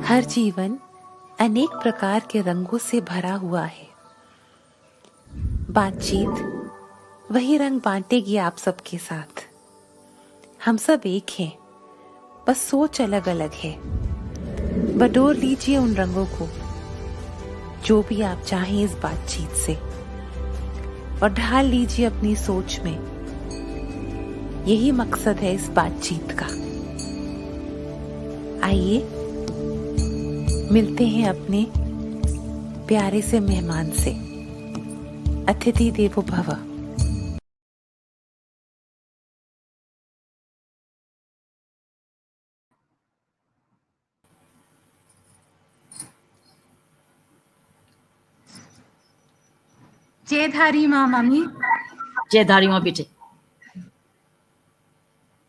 हर जीवन अनेक प्रकार के रंगों से भरा हुआ है। बातचीत वही रंग बांटेगी आप सबके साथ। हम सब एक हैं, बस सोच अलग अलग है। बटोर लीजिए उन रंगों को, जो भी आप चाहें इस बातचीत से, और ढाल लीजिए अपनी सोच में। यही मकसद है इस बातचीत का। आइए मिलते हैं अपने प्यारे से मेहमान से। अतिथि देवो भव। जयधारी माँ मम्मी। जयधारी माँ बेटे।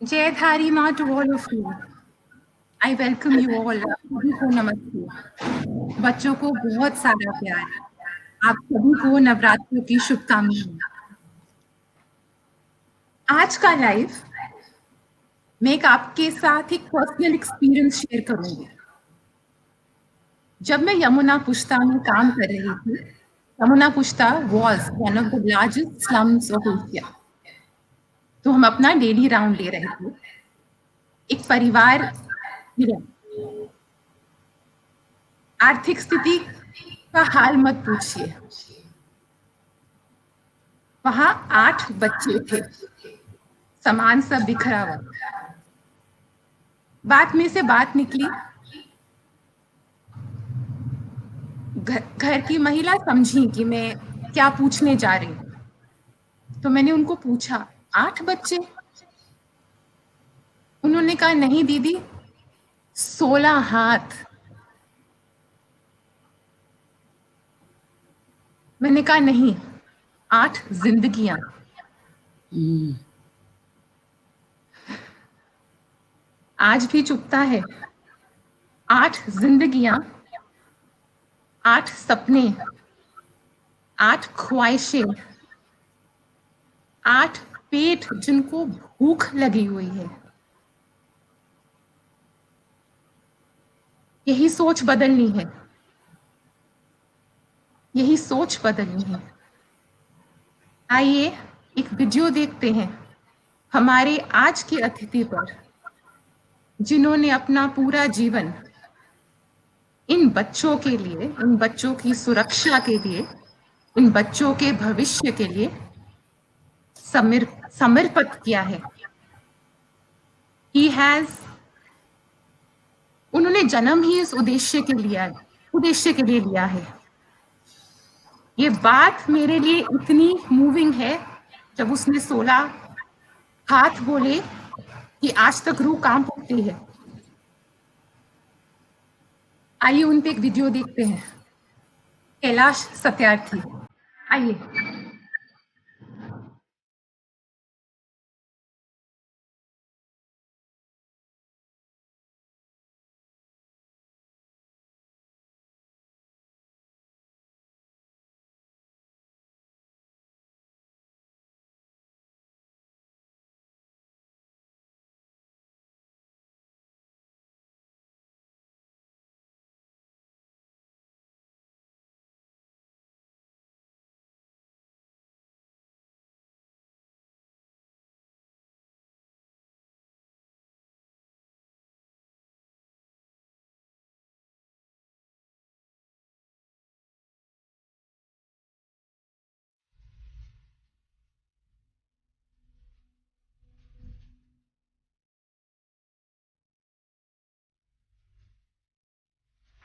जयधारी माँ to all of you. I welcome you all. सभी को नमस्ते। बच्चों को बहुत सारा प्यार। आप सभी को नवरात्रों की शुभकामनाएं। आज का लाइव मैं एक आपके साथ एक पर्सनल एक्सपीरियंस शेयर करूंगी। जब मैं यमुना पुष्ता में काम कर रही थी, Yamuna Pushta was one of the largest slums of Asia. तो हम अपना डेली राउंड ले रहे थे। एक परिवार मिला। आर्थिक स्थिति का हाल मत पूछिए। वहां 8 बच्चे थे, सामान सब बिखरा हुआ। बात में से बात निकली। घर की महिला समझी कि मैं क्या पूछने जा रही हूँ, तो मैंने उनको पूछा, 8 बच्चे? उन्होंने कहा, नहीं दीदी, 16 हाथ। मैंने कहा, नहीं, 8 जिंदगियां। आज भी चुभता है। 8 जिंदगियां, 8 सपने, 8 ख्वाहिशें, 8 पेट जिनको भूख लगी हुई है। यही सोच बदलनी है। यही सोच बदलनी है। आइए एक वीडियो देखते हैं हमारे आज के अतिथि पर, जिन्होंने अपना पूरा जीवन इन बच्चों के लिए, इन बच्चों की सुरक्षा के लिए, इन बच्चों के भविष्य के लिए समर्पित किया है। He has, उन्होंने जन्म ही इस उद्देश्य के लिए लिया है। ये बात मेरे लिए इतनी मूविंग है जब उसने 16 हाथ बोले कि आज तक रूह कांप उठती है। आइए उन पे एक वीडियो देखते हैं। कैलाश सत्यार्थी, आइए।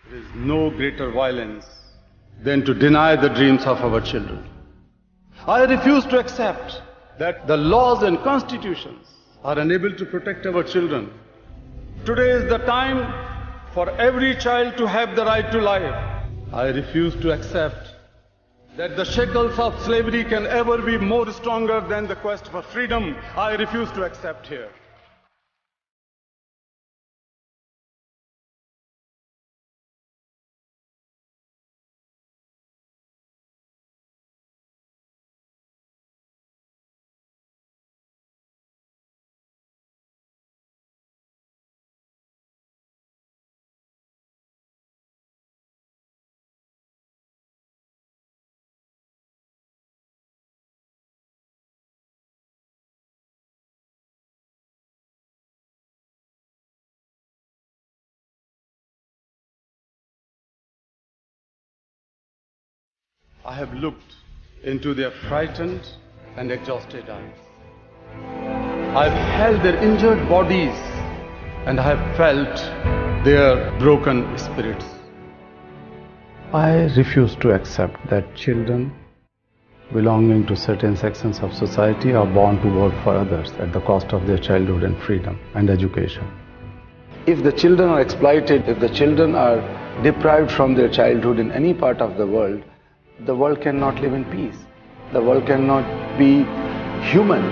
There is no greater violence than to deny the dreams of our children. I refuse to accept that the laws and constitutions are unable to protect our children. Today is the time for every child to have the right to life. I refuse to accept that the shackles of slavery can ever be more stronger than the quest for freedom. I refuse to accept here. I have looked into their frightened and exhausted eyes. I've held their injured bodies and I have felt their broken spirits. I refuse to accept that children belonging to certain sections of society are born to work for others at the cost of their childhood and freedom and education. If the children are exploited, if the children are deprived from their childhood in any part of the world cannot live in peace. The world cannot be human.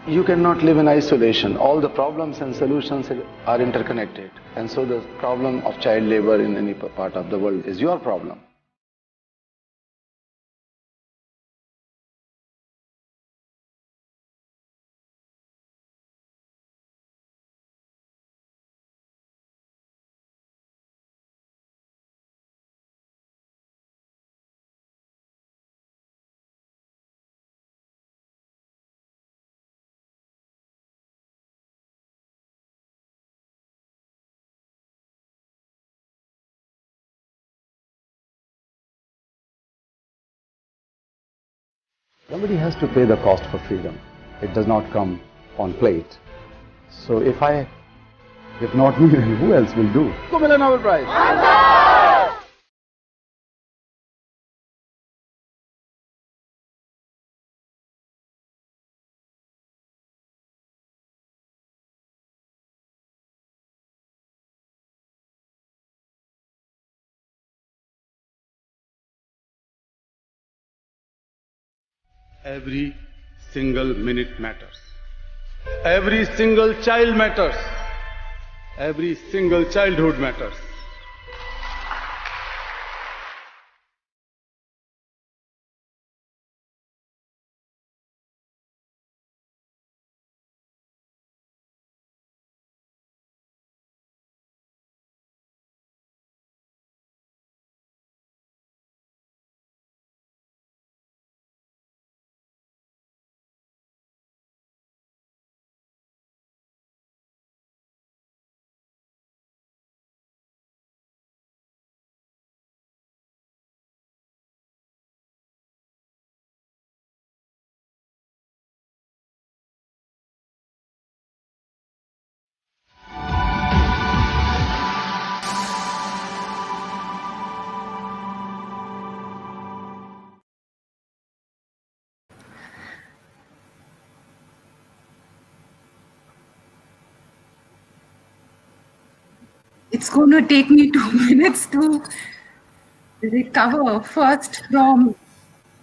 You cannot live in isolation. All the problems and solutions are interconnected. And so the problem of child labor in any part of the world is your problem. Somebody has to pay the cost for freedom. It does not come on plate. So if not me, then who else will do? Go win a Nobel Prize. Every single minute matters. Every single child matters. Every single childhood matters. It's going to take me 2 minutes to recover first from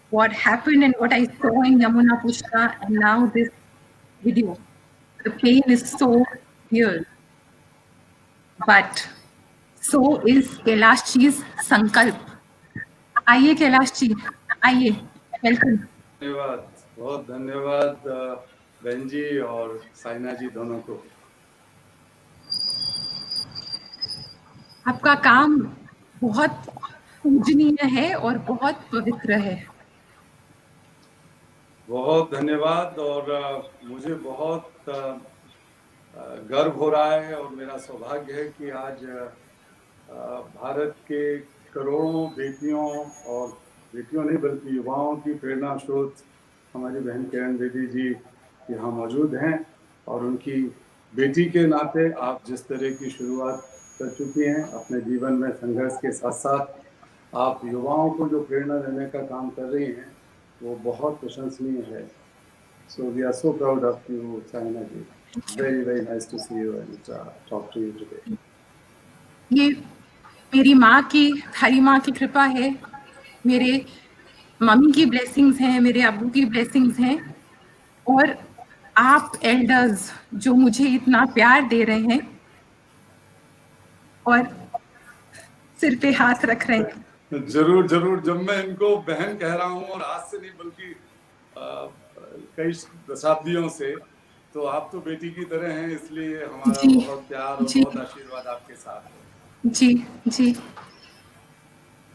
what happened and what I saw in Yamuna Pushkar and now this video. The pain is so real. But so is Kailash Ji's संकल्प. आइए कैलाश जी, आइए, welcome. धन्यवाद, बहुत धन्यवाद बहन जी और साइना जी दोनों को. आपका काम बहुत पूजनीय है और बहुत पवित्र है. बहुत धन्यवाद और मुझे बहुत गर्व हो रहा है और मेरा सौभाग्य है कि आज भारत के करोड़ों बेटियों और बेटियों नहीं बल्कि युवाओं की प्रेरणा स्रोत हमारी बहन किरण बेदी जी यहाँ मौजूद हैं और उनकी बेटी के नाते आप जिस तरह की शुरुआत कर चुकी हैं अपने जीवन में संघर्ष के साथ साथ आप युवाओं को जो प्रेरणा देने का काम कर रही हैं वो बहुत प्रशंसनीय है. So we are so proud of you Saina ji. Very very nice to see you and talk to you today. ये मेरी माँ की, हरी माँ की कृपा है, मेरे मम्मी की ब्लेसिंग्स हैं, मेरे अब्बू की ब्लेसिंग्स हैं और आप एल्डर्स जो मुझे इतना प्यार दे रहे हैं और सिर पे हाथ रख रहे हैं. जरूर जरूर. जब मैं इनको बहन कह रहा हूँ और आज से नहीं बल्कि कई दशाब्दियों से, तो आप तो बेटी की तरह हैं, इसलिए हमारा बहुत प्यार और बहुत आशीर्वाद आपके साथ है. जी जी.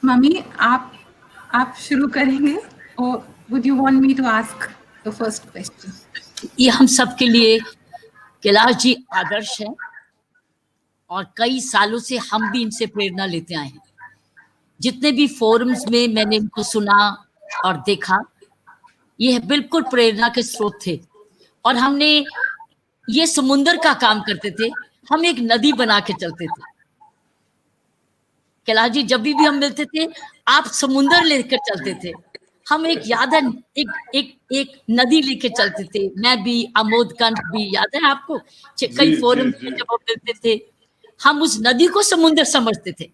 मम्मी आप शुरू करेंगे और would you want me to ask the first question? ये हम सब के लिए कैलाश जी आदर्श हैं और कई सालों से हम भी इनसे प्रेरणा लेते आए हैं। जितने भी फोरम्स में मैंने इनको सुना और देखा, ये बिल्कुल प्रेरणा के स्रोत थे। और हमने ये समुंदर का काम करते थे, हम एक नदी बना के चलते थे। कैलाश जी, जब भी हम मिलते थे, आप समुंदर लेकर चलते थे, हम एक याद है, एक नदी लेके चलते थे। मैं भी, आमोद कंठ भी, याद है आपको? कई फोरम में जब हम मिलते थे, हम उस नदी को समुंदर समझते थे,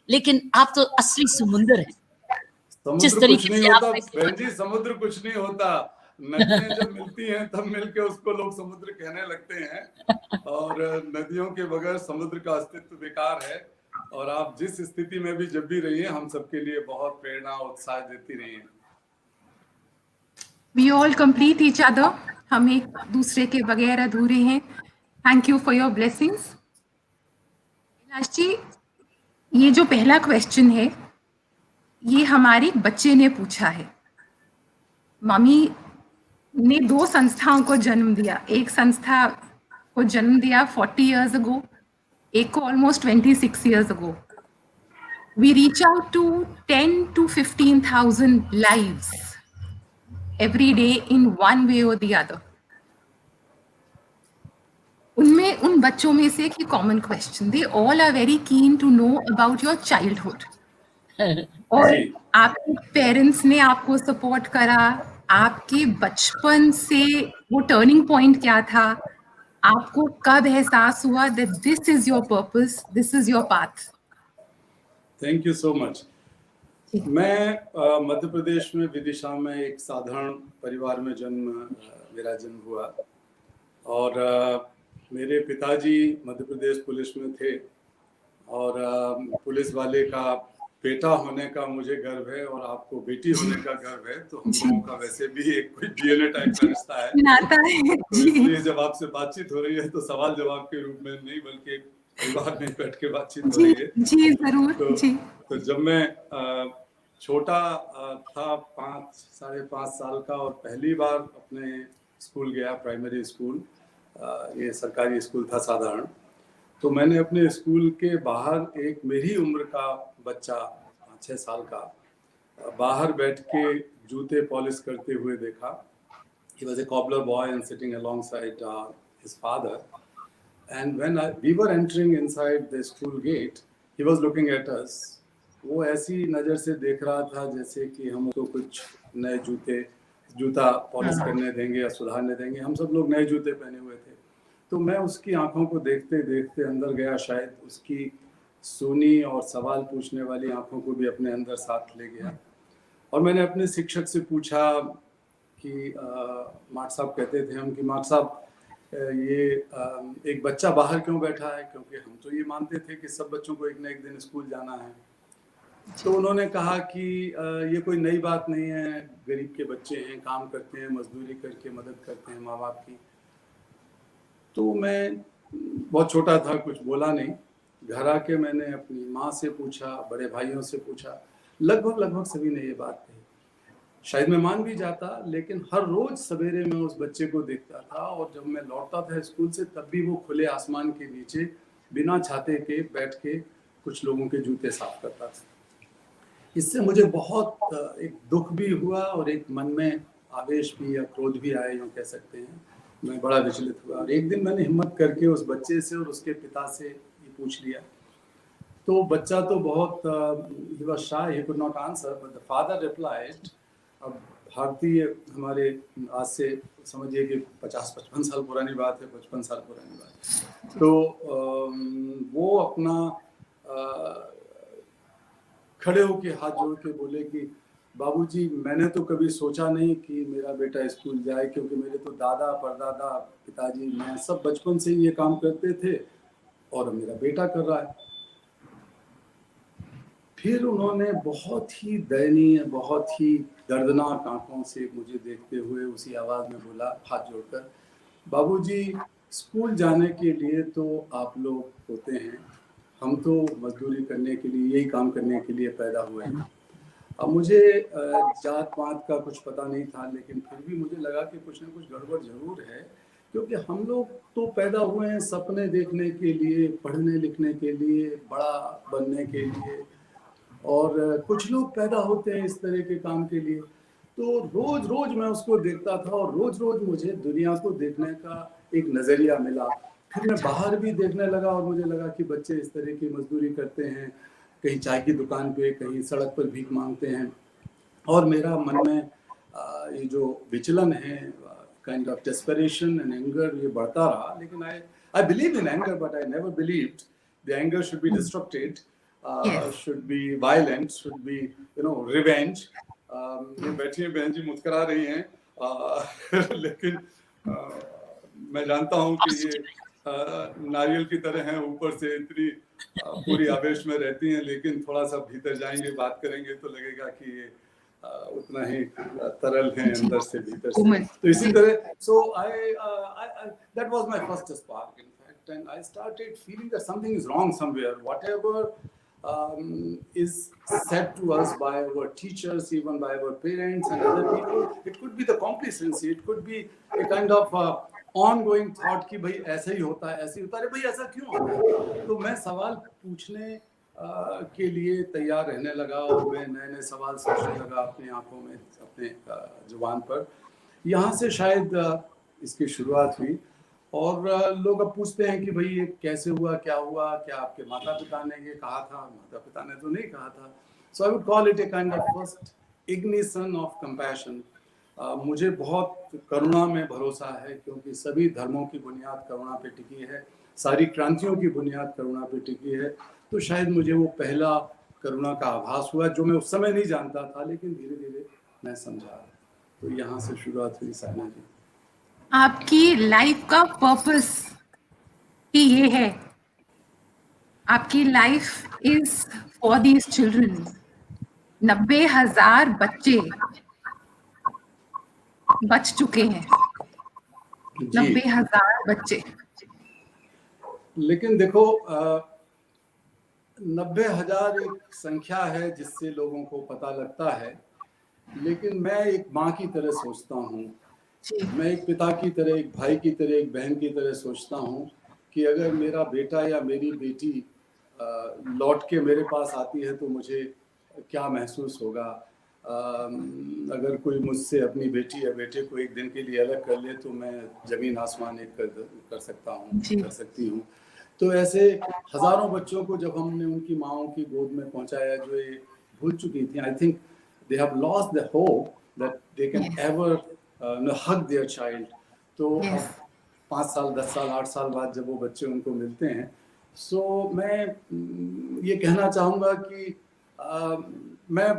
लेकिन आप तो असली समुंदर है। जिस समुद्र कुछ तरीके नहीं से होता आपने बहन जी, समुद्र कुछ नहीं होता। नदियां जब मिलती हैं तब मिलके उसको लोग समुद्र कहने लगते हैं, और नदियों के बगैर समुद्र का अस्तित्व बेकार है। और आप जिस स्थिति में भी जब भी रही हैं, हम सबके लिए बहुत प्रेरणा और उत्साह देती रही हैं। We all complete each other. हम एक दूसरे के बगैर अधूरे हैं. Thank you for your blessings. Kailash ji, ये जो पहला क्वेश्चन है, ये हमारे बच्चे ने पूछा है। मम्मी ने 2 संस्थाओं को जन्म दिया। एक संस्था को जन्म दिया 40 years ago, एक को almost 26 years ago. We reach out to 10 to 15,000 lives every day in one way or the other. उनमें उन बच्चों में से एक common question, they all are very keen to know about your childhood. और आपके पेरेंट्स ने आपको सपोर्ट करा, आपके बचपन से वो टर्निंग पॉइंट क्या था, आपको कब एहसास हुआ that this is your purpose, this is your path? Thank you so much. मैं मध्य प्रदेश में विदिशा में एक साधारण परिवार में मेरा जन्म हुआ। और मेरे पिताजी मध्य प्रदेश पुलिस में थे, और पुलिस वाले का बेटा होने का मुझे गर्व है, और आपको बेटी होने का गर्व है। तो हम लोगों का वैसे भी एक कोई डीएनए टाइप का रिश्ता है। तो इसलिए जब आपसे बातचीत हो रही है तो सवाल जवाब के रूप में नहीं, बल्कि परिवार में बैठ के बातचीत हो रही है। जी जरूर। तो जब मैं छोटा था, 5-5.5 साल का, और पहली बार अपने स्कूल गया, प्राइमरी स्कूल, ये सरकारी स्कूल था साधारण। तो मैंने अपने स्कूल के बाहर एक मेरी उम्र का बच्चा, 5-6 साल का, बाहर बैठ के जूते पॉलिश करते हुए देखा। He was a cobbler boy and sitting alongside his father. And when we were entering inside the school gate, he was looking at us. वो ऐसी नज़र से देख रहा था जैसे कि हम तो कुछ नए जूता पॉलिश करने देंगे या सुधारने देंगे। हम सब लोग नए जूते पहने हुए थे। तो मैं उसकी आंखों को देखते देखते अंदर गया, शायद उसकी सुनी और सवाल पूछने वाली आंखों को भी अपने अंदर साथ ले गया। और मैंने अपने शिक्षक से पूछा कि मार्ट साहब कहते थे हम कि मार्ट साहब, ये एक बच्चा बाहर क्यों बैठा है, क्योंकि हम तो ये मानते थे कि सब बच्चों को एक न एक दिन स्कूल जाना है। तो उन्होंने कहा कि ये कोई नई बात नहीं है, गरीब के बच्चे हैं, काम करते हैं, मजदूरी करके मदद करते हैं माँ बाप की। तो मैं बहुत छोटा था, कुछ बोला नहीं। घर आके मैंने अपनी माँ से पूछा, बड़े भाइयों से पूछा, लगभग सभी ने ये बात कही। शायद मैं मान भी जाता, लेकिन हर रोज सवेरे मैं उस बच्चे को देखता था, और जब मैं लौटता था स्कूल से तब भी वो खुले आसमान के नीचे बिना छाते के बैठ के कुछ लोगों के जूते साफ करता था। इससे मुझे बहुत एक दुख भी हुआ और एक मन में आवेश भी या क्रोध भी आया, यूँ कह सकते हैं। मैं बड़ा विचलित हुआ, और एक दिन मैंने हिम्मत करके उस बच्चे से और उसके पिता से ये पूछ लिया। तो बच्चा तो बहुत he was shy, he could not answer, but the father replied। अब भारतीय हमारे आज से समझिए कि 50-55 साल पुरानी बात है, 55 साल पुरानी बात। तो वो अपना खड़े होके हाथ जोड़ के बोले कि बाबूजी, मैंने तो कभी सोचा नहीं कि मेरा बेटा स्कूल जाए, क्योंकि मेरे तो दादा परदादा पिताजी मैं सब बचपन से ये काम करते थे, और मेरा बेटा कर रहा है। फिर उन्होंने बहुत ही दयनीय, बहुत ही दर्दनाक आंखों से मुझे देखते हुए उसी आवाज़ में बोला, हाथ जोड़कर, बाबूजी, स्कूल जाने के लिए तो आप लोग होते हैं, हम तो मजदूरी करने के लिए, यही काम करने के लिए पैदा हुए हैं। अब मुझे जात पात का कुछ पता नहीं था, लेकिन फिर भी मुझे लगा कि कुछ ना कुछ गड़बड़ जरूर है क्योंकि हम लोग तो पैदा हुए हैं सपने देखने के लिए, पढ़ने लिखने के लिए, बड़ा बनने के लिए, और कुछ लोग पैदा होते हैं इस तरह के काम के लिए। तो रोज रोज मैं उसको देखता था और रोज रोज मुझे दुनिया को देखने का एक नज़रिया मिला। फिर मैं बाहर भी देखने लगा और मुझे लगा कि बच्चे इस तरह की मजदूरी करते हैं, कहीं चाय की दुकान पे, कहीं सड़क पर भीख मांगते हैं, और मेरा मन में ये जो विचलन है, kind of desperation and anger, ये बढ़ता रहा। लेकिन I believe in anger, but I never believed the anger should be distracted, should be violent, should be revenge. ये बैठी हैं बहन जी, मुस्कुरा रही हैं, लेकिन मैं जानता हूँ कि ये नारियल की तरह हैं, ऊपर से इतनी पूरी आवेश में रहती हैं, लेकिन थोड़ा सा भीतर जाएंगे, बात करेंगे तो लगेगा कि ये उतना ही तरल हैं अंदर से, भीतर से। तो इसी तरह, so I that was my first spark in fact, and I started feeling that something is wrong somewhere, whatever is said to us by our teachers, even by our parents and other people. It could be the complacency, it could be a kind of ongoing thought कि भाई ऐसा ही होता है, ऐसे ही होता है, भाई ऐसा क्यों होता है? तो मैं सवाल पूछने के लिए तैयार रहने लगा, और मैं नए नए सवाल सोचने लगा अपनी आंखों में, अपने जुबान पर। यहाँ से शायद इसकी शुरुआत हुई, और लोग अब पूछते हैं कि भाई ये कैसे हुआ, क्या हुआ, क्या आपके माता पिता ने ये कहा था? माता पिता ने तो नहीं कहा था। So I would call it a kind of first ignition of compassion. मुझे बहुत करुणा में भरोसा है, क्योंकि सभी धर्मों की बुनियाद करुणा पे टिकी है, सारी क्रांतियों की बुनियाद करुणा पे टिकी है। तो शायद मुझे वो पहला करुणा का आभास हुआ, जो मैं उस समय नहीं जानता था, लेकिन धीरे धीरे मैं समझा। तो यहाँ से शुरुआत हुई साइना जी। आपकी लाइफ का पर्पस ही ये है, आपकी life is for these children. 90,000 बच्चे बच चुके हैं, 90,000 बच्चे। लेकिन देखो, 90,000 एक संख्या है जिससे लोगों को पता लगता है, लेकिन मैं एक माँ की तरह सोचता हूँ, मैं एक पिता की तरह, एक भाई की तरह, एक बहन की तरह सोचता हूँ कि अगर मेरा बेटा या मेरी बेटी लौट के मेरे पास आती है तो मुझे क्या महसूस होगा। अगर कोई मुझसे अपनी बेटी या बेटे को एक दिन के लिए अलग कर ले तो मैं ज़मीन आसमान एक कर सकता हूँ, कर सकती हूँ। तो ऐसे हज़ारों बच्चों को जब हमने उनकी माँओं की गोद में पहुँचाया, जो ये भूल चुकी थी, I think they have lost the hope that they can ever hug their child. तो अब 5 साल, 10 साल, 8 साल बाद जब वो बच्चे उनको मिलते हैं, सो मैं ये कहना चाहूँगा कि मैं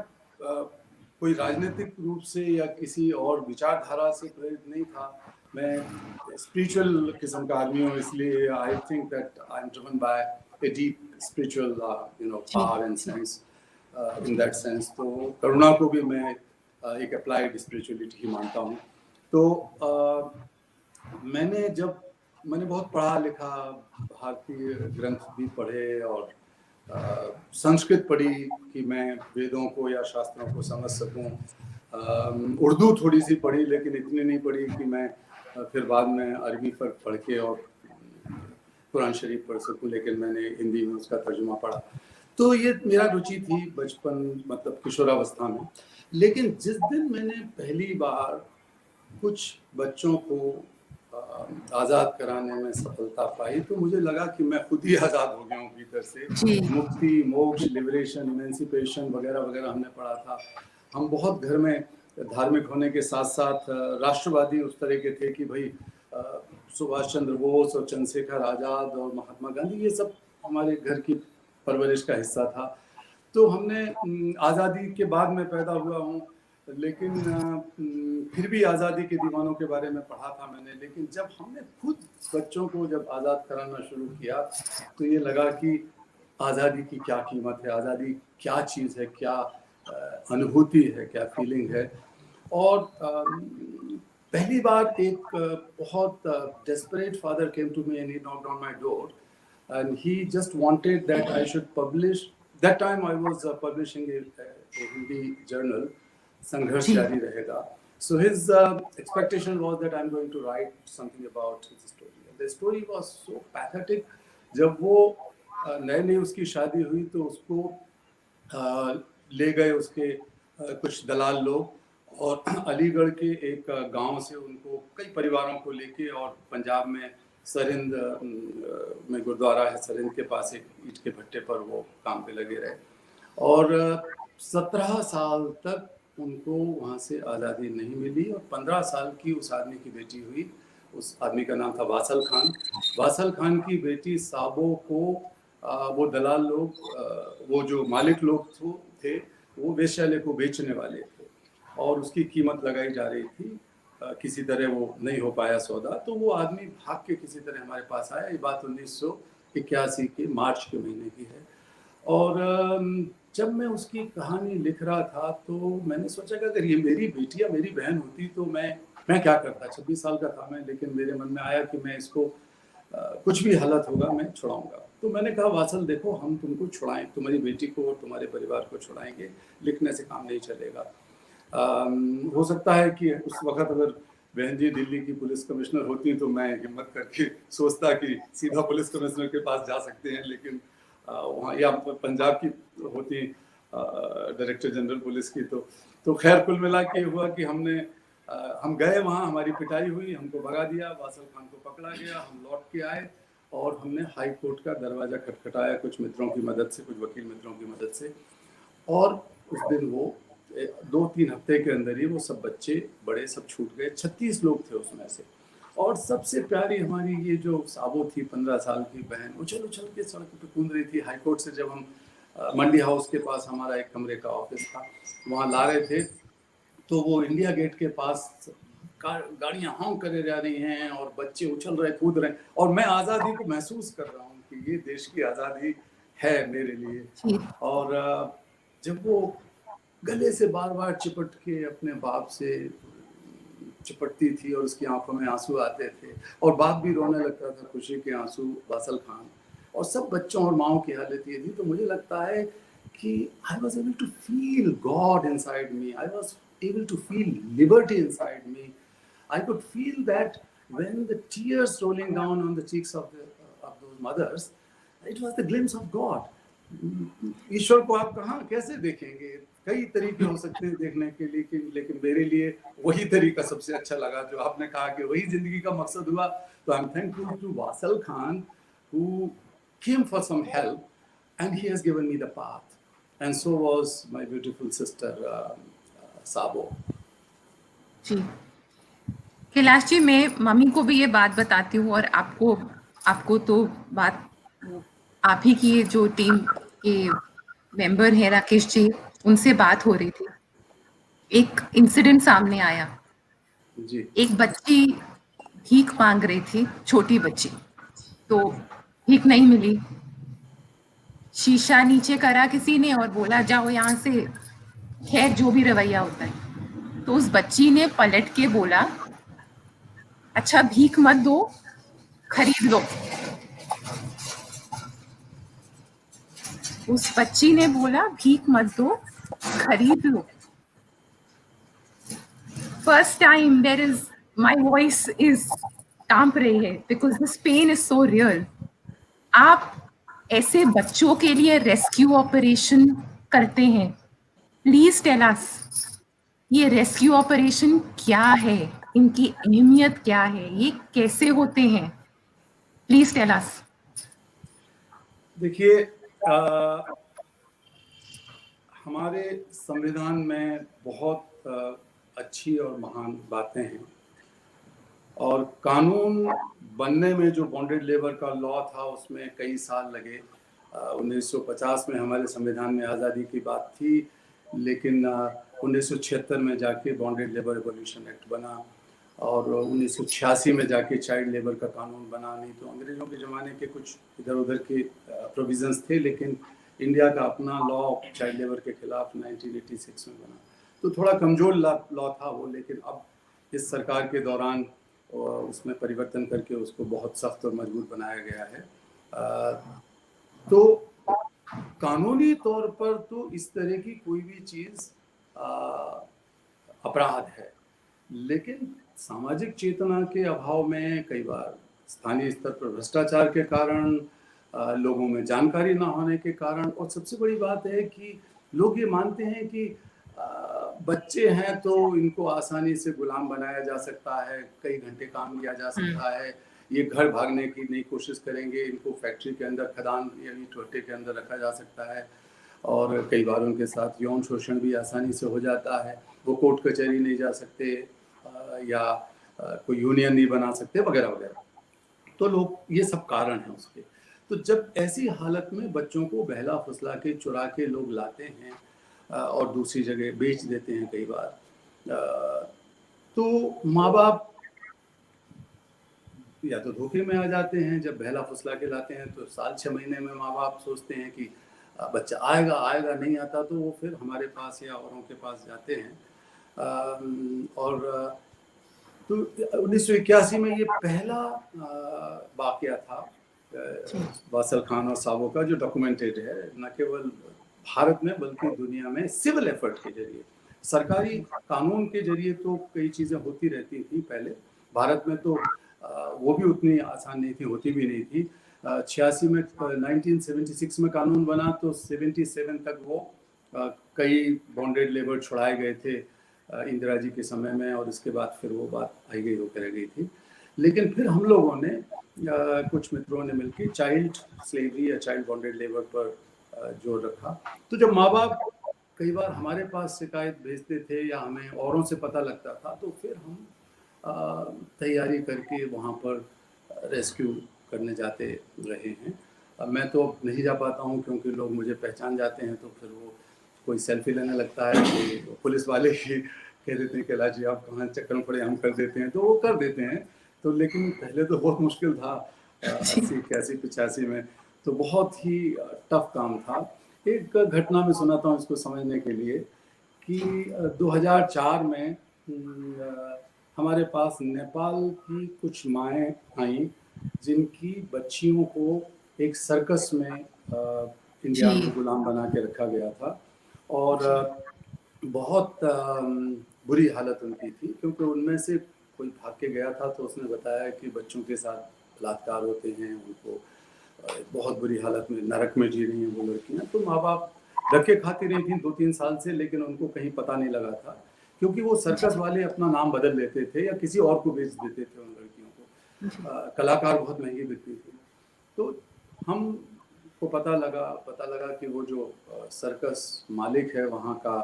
कोई राजनीतिक रूप से या किसी और विचारधारा से प्रेरित नहीं था। मैं स्पिरिचुअल किस्म का आदमी हूँ, इसलिए आई think that I am driven by a deep spiritual power and sense, in that sense. तो करुणा को भी मैं एक अप्लाइड स्पिरिचुअलिटी ही मानता हूँ। तो मैंने बहुत पढ़ा लिखा, भारतीय ग्रंथ भी पढ़े और संस्कृत पढ़ी कि मैं वेदों को या शास्त्रों को समझ सकूं। उर्दू थोड़ी सी पढ़ी, लेकिन इतनी नहीं पढ़ी कि मैं फिर बाद में अरबी पर पढ़ के और कुरान शरीफ पढ़ सकूं, लेकिन मैंने हिंदी में उसका तर्जुमा पढ़ा। तो ये मेरा रुचि थी बचपन, मतलब किशोरावस्था में। लेकिन जिस दिन मैंने पहली बार कुछ बच्चों को आज़ाद कराने में सफलता पाई, तो मुझे लगा कि मैं खुद ही आज़ाद हो गया हूँ भीतर से। मुक्ति, मोक्ष, लिबरेशन, इमेंसिपेशन वगैरह वगैरह हमने पढ़ा था। हम बहुत घर में धार्मिक होने के साथ साथ राष्ट्रवादी उस तरह के थे कि भाई सुभाष चंद्र बोस और चंद्रशेखर आज़ाद और महात्मा गांधी, ये सब हमारे घर की परवरिश का हिस्सा था। तो हमने आज़ादी के बाद में पैदा हुआ हूँ, लेकिन फिर भी आज़ादी के दीवानों के बारे में पढ़ा था मैंने। लेकिन जब हमने खुद बच्चों को जब आज़ाद कराना शुरू किया, तो ये लगा कि आज़ादी की क्या कीमत है, आज़ादी क्या चीज़ है, क्या अनुभूति है, क्या फीलिंग है। और पहली बार एक बहुत desperate father came to me and he knocked on my door and he just wanted that I should publish. That time I was publishing a Hindi journal, संघर्ष जारी रहेगा। So his expectation was that I'm going to write something about his story. The story was so pathetic. जब वो नए नई उसकी शादी हुई तो उसको ले गए उसके कुछ दलाल लोग और अलीगढ़ के एक गांव से उनको कई परिवारों को लेके और पंजाब में सरिंद में गुरुद्वारा है, सरिंद के पास एक ईंट के भट्टे पर वो काम पे लगे रहे और 17 साल तक उनको वहाँ से आज़ादी नहीं मिली और 15 साल की उस आदमी की बेटी हुई। उस आदमी का नाम था वासल खान। वासल खान की बेटी साबो को वो दलाल लोग वो जो मालिक लोग थे वो वेश्यालय को बेचने वाले थे और उसकी कीमत लगाई जा रही थी। किसी तरह वो नहीं हो पाया सौदा, तो वो आदमी भाग के किसी तरह हमारे पास आया। ये बात 1981 के मार्च के महीने की है और जब मैं उसकी कहानी लिख रहा था तो मैंने सोचा कि अगर ये मेरी बेटी या मेरी बहन होती तो मैं क्या करता। 26 साल का था मैं, लेकिन मेरे मन में आया कि मैं इसको कुछ भी हालत होगा मैं छुड़ाऊंगा। तो मैंने कहा वासल देखो, हम तुमको छुड़ाएं, तुम्हारी बेटी को और तुम्हारे परिवार को छुड़ाएंगे, लिखने से काम नहीं चलेगा। हो सकता है कि उस वक्त अगर बहन जी दिल्ली की पुलिस कमिश्नर होती तो मैं हिम्मत करके सोचता कि सीधा पुलिस कमिश्नर के पास जा सकते हैं, लेकिन वहाँ या पंजाब की होती डायरेक्टर जनरल पुलिस की। तो खैर कुल मिला के हुआ कि हम गए वहाँ, हमारी पिटाई हुई, हमको भगा दिया, वासल खान को पकड़ा गया, हम लौट के आए और हमने हाई कोर्ट का दरवाज़ा खटखटाया कुछ मित्रों की मदद से, कुछ वकील मित्रों की मदद से, और उस दिन वो 2-3 हफ्ते के अंदर ही वो सब बच्चे बड़े सब छूट गए। 36 लोग थे उसमें से और सबसे प्यारी हमारी ये जो साबो थी 15 साल की बहन, उछल उछल के सड़क पे कूद रही थी। हाईकोर्ट से जब हम मंडी हाउस के पास हमारा एक कमरे का ऑफिस था, वहाँ ला रहे थे तो वो इंडिया गेट के पास गाड़ियाँ हॉन्क करे जा रही हैं और बच्चे उछल रहे कूद रहे, और मैं आज़ादी को महसूस कर रहा हूँ कि ये देश की आज़ादी है मेरे लिए। और जब वो गले से बार बार चिपट के अपने बाप से चिपटती थी और उसकी आंखों में आंसू आते थे और बाप भी रोने लगता था, खुशी के आंसू, वासल खान, और सब बच्चों और माओ की हालत ये थी। तो मुझे लगता है कि I was able to feel God inside me, I was able to feel liberty inside me. I could feel that when the tears rolling down on the cheeks of those mothers, it was the glimpse of God. ईश्वर को आप कहाँ कैसे देखेंगे? कई तरीके हो सकते हैं देखने के लिए, लेकिन मेरे लिए वही तरीका सबसे अच्छा लगा जो आपने कहा कि वही जिंदगी का मकसद हुआ। तो I am thankful to Vasal Khan who came for some help and he has given me the path, and so was my beautiful sister साबो। जी कैलाश जी, मैं मम्मी को भी ये बात बताती हूँ और आपको तो बात आप ही की जो टीम के मेंबर हैं राकेश जी, उनसे बात हो रही थी। एक इंसिडेंट सामने आया जी। एक बच्ची भीख मांग रही थी, छोटी बच्ची, तो भीख नहीं मिली। शीशा नीचे करा किसी ने और बोला जाओ यहाँ से, खैर जो भी रवैया होता है। तो उस बच्ची ने पलट के बोला अच्छा भीख मत दो, खरीद लो। उस बच्ची ने बोला भीख मत दो, खरीद लो। First time there is my voice is कांप रही है because this pain is so real. आप ऐसे बच्चों के लिए रेस्क्यू ऑपरेशन करते हैं, प्लीज टेल अस ये रेस्क्यू ऑपरेशन क्या है, इनकी अहमियत क्या है, ये कैसे होते हैं, प्लीज टेल अस। देखिए हमारे संविधान में बहुत अच्छी और महान बातें हैं और कानून बनने में जो बॉन्डेड लेबर का लॉ था उसमें कई साल लगे। 1950 में हमारे संविधान में आज़ादी की बात थी, लेकिन 1976 में जाके बॉन्डेड लेबर एबोल्यूशन एक्ट बना और 1986 में जाके चाइल्ड लेबर का कानून बना। नहीं तो अंग्रेज़ों के ज़माने के कुछ इधर उधर के प्रोविजंस थे, लेकिन इंडिया का अपना लॉ चाइल्ड लेबर के खिलाफ 1986 में बना। तो थोड़ा कमज़ोर लॉ था वो, लेकिन अब इस सरकार के दौरान उसमें परिवर्तन करके उसको बहुत सख्त और मजबूत बनाया गया है। तो कानूनी तौर पर तो इस तरह की कोई भी चीज़ अपराध है, लेकिन सामाजिक चेतना के अभाव में, कई बार स्थानीय स्तर पर भ्रष्टाचार के कारण, लोगों में जानकारी ना होने के कारण, और सबसे बड़ी बात है कि लोग ये मानते हैं कि बच्चे हैं तो इनको आसानी से गुलाम बनाया जा सकता है, कई घंटे काम किया जा सकता है, ये घर भागने की नहीं कोशिश करेंगे, इनको फैक्ट्री के अंदर, खदान या ईंट भट्टे के अंदर रखा जा सकता है, और कई बार उनके साथ यौन शोषण भी आसानी से हो जाता है, वो कोर्ट कचहरी नहीं जा सकते, या कोई यूनियन नहीं बना सकते, वगैरह वगैरह। तो लोग, ये सब कारण हैं उसके। तो जब ऐसी हालत में बच्चों को बहला फुसला के, चुरा के लोग लाते हैं और दूसरी जगह बेच देते हैं कई बार, तो माँ बाप या तो धोखे में आ जाते हैं। जब बहला फुसला के लाते हैं तो साल 6 महीने में माँ बाप सोचते हैं कि बच्चा आएगा आएगा, नहीं आता तो वो फिर हमारे पास या औरों के पास जाते हैं। और तो 1981 में ये पहला वाकया था वासल खान और सावो का, जो डॉक्यूमेंटेड है, न केवल भारत में बल्कि दुनिया में। सिविल एफर्ट के जरिए, सरकारी कानून के जरिए तो कई चीज़ें होती रहती थी पहले। भारत में तो वो भी उतनी आसान नहीं थी, होती भी नहीं थी। 86 में 1976 में कानून बना, तो 77 तक वो कई बॉन्डेड लेबर छुड़ाए गए थे इंदिरा जी के समय में, और इसके बाद फिर वो बात आई गई होकर रह गई थी। लेकिन फिर हम लोगों ने, कुछ मित्रों ने मिलकर चाइल्ड स्लेवरी या चाइल्ड बॉन्डेड लेबर पर जोर रखा। तो जब माँ बाप कई बार हमारे पास शिकायत भेजते थे या हमें औरों से पता लगता था, तो फिर हम तैयारी करके वहाँ पर रेस्क्यू करने जाते रहे हैं। मैं तो नहीं जा पाता हूँ क्योंकि लोग मुझे पहचान जाते हैं, तो फिर वो कोई सेल्फी लेने लगता है कि पुलिस वाले ही कह देते हैं कैलाश जी आप कहाँ चक्कर में पड़े, हम कर देते हैं, तो वो कर देते हैं। तो लेकिन पहले तो बहुत मुश्किल था 80, 81, 85 में, तो बहुत ही टफ काम था। एक घटना में सुनाता हूँ इसको समझने के लिए कि 2004 में हमारे पास नेपाल की कुछ माएँ आईं जिनकी बच्चियों को एक सर्कस में इंडिया में गुलाम बना के रखा गया था, और बहुत बुरी हालत उनकी थी, क्योंकि उनमें से कोई भाग के गया था, तो उसने बताया कि बच्चों के साथ बलात्कार होते हैं, उनको बहुत बुरी हालत में नरक में जी रही हैं वो लड़कियाँ। तो माँ बाप धक्के खाती रही थी 2-3 साल से, लेकिन उनको कहीं पता नहीं लगा था, क्योंकि वो सर्कस वाले अपना नाम बदल लेते थे या किसी और को बेच देते थे उन लड़कियों को। कलाकार बहुत महंगी बिकती थी। तो हम को पता लगा कि वो जो सर्कस मालिक है वहाँ का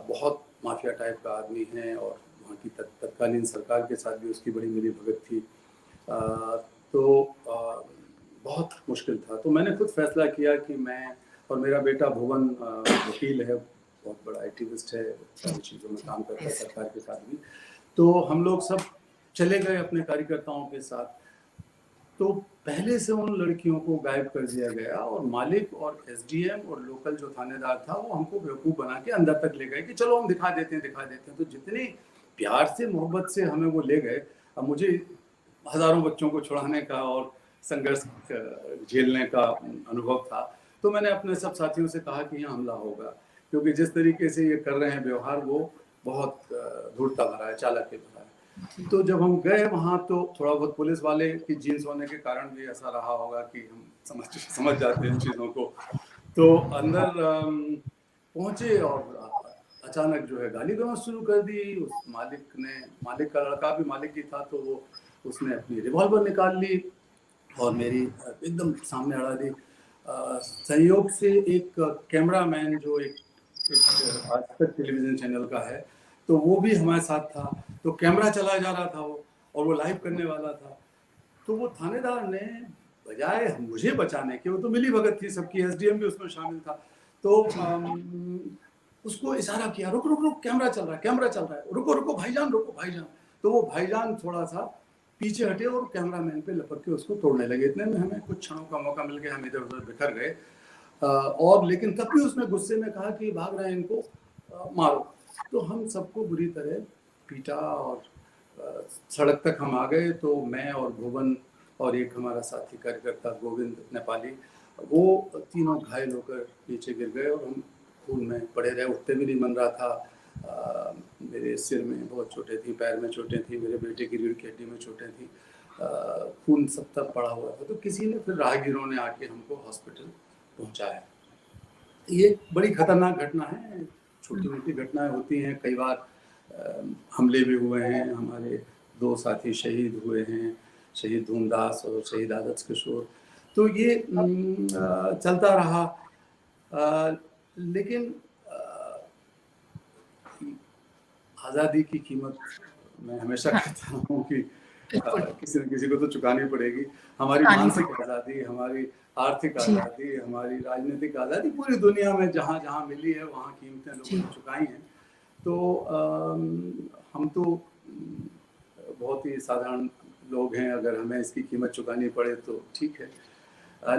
बहुत माफिया टाइप का आदमी है, और वहाँ की तत्कालीन सरकार के साथ भी उसकी बड़ी मिली भगत थी। तो बहुत मुश्किल था। तो मैंने खुद फैसला किया कि मैं और मेरा बेटा भुवन वकील है, बहुत बड़ा एक्टिविस्ट है, सारी चीज़ों में काम करता है सरकार के साथ भी। तो हम लोग सब चले गए अपने कार्यकर्ताओं के साथ। तो पहले से उन लड़कियों को गायब कर दिया गया, और मालिक और एसडीएम और लोकल जो थानेदार था वो हमको बेवकूफ़ बना के अंदर तक ले गए कि चलो हम दिखा देते हैं। तो जितने प्यार से, मोहब्बत से हमें वो ले गए। अब मुझे हज़ारों बच्चों को छुड़ाने का और संघर्ष झेलने का अनुभव था। तो मैंने अपने सब साथियों से कहा कि यहाँ हमला होगा, क्योंकि जिस तरीके से ये कर रहे हैं व्यवहार, वो बहुत धूर्तता भरा है, चालाकी भरा है। तो जब हम गए वहाँ, तो थोड़ा बहुत पुलिस वाले की जीन्स होने के कारण भी ऐसा रहा होगा कि हम समझ जाते हैं इन चीज़ों को। तो अंदर पहुँचे और अचानक जो है गाली गलौज शुरू कर दी। उस मालिक का लड़का भी मालिक ही था, तो वो उसने अपनी रिवॉल्वर निकाल ली और मेरी एकदम सामने अड़ा दी। संयोग से एक कैमरामैन जो एक आज तक टेलीविज़न चैनल का है, तो वो भी हमारे साथ था। तो कैमरा चला जा रहा था वो, और वो लाइव करने वाला था। तो वो थानेदार ने बजाय मुझे बचाने के, वो तो मिली भगत थी सबकी, एसडीएम भी उसमें शामिल था, तो उसको इशारा किया, रुक रुक रुक, कैमरा चल रहा है, रुको रुको भाईजान, रुको भाईजान। तो वो भाईजान थोड़ा सा पीछे हटे और कैमरामैन पे लपक के उसको तोड़ने लगे। इतने में हमें कुछ क्षणों का मौका मिल गया, हम इधर उधर बिखर गए। और लेकिन तब भी उसने गुस्से में कहा कि भाग रहे हैं, इनको मारो। तो हम सबको बुरी तरह पीटा, और सड़क तक हम आ गए। तो मैं और भुवन और एक हमारा साथी कार्यकर्ता गोविंद नेपाली, वो तीनों घायल होकर नीचे गिर गए, और हम खून में पड़े रहे, उठते भी नहीं मन रहा था। मेरे सिर में बहुत चोटें थी, पैर में चोटें थी, मेरे बेटे की रीढ़ की हड्डी में चोटें थी, खून सब तक पड़ा हुआ था। तो किसी ने फिर राहगीरों ने आके हमको हॉस्पिटल पहुंचाया। ये बड़ी खतरनाक घटना है, छोटी मोटी घटनाएं होती हैं, कई बार हमले भी हुए हैं, हमारे 2 साथी शहीद हुए हैं, शहीद धूमदास और शहीद आदर्श किशोर। तो ये चलता रहा, लेकिन आज़ादी की कीमत मैं हमेशा कहता हूँ कि किसी न किसी को तो चुकानी पड़ेगी। हमारी मानसिक आज़ादी, हमारी आर्थिक आज़ादी, हमारी राजनीतिक आज़ादी पूरी दुनिया में जहाँ जहाँ मिली है वहाँ कीमतें लोगों ने चुकाई हैं। तो हम तो बहुत ही साधारण लोग हैं, अगर हमें इसकी कीमत चुकानी पड़े तो ठीक है।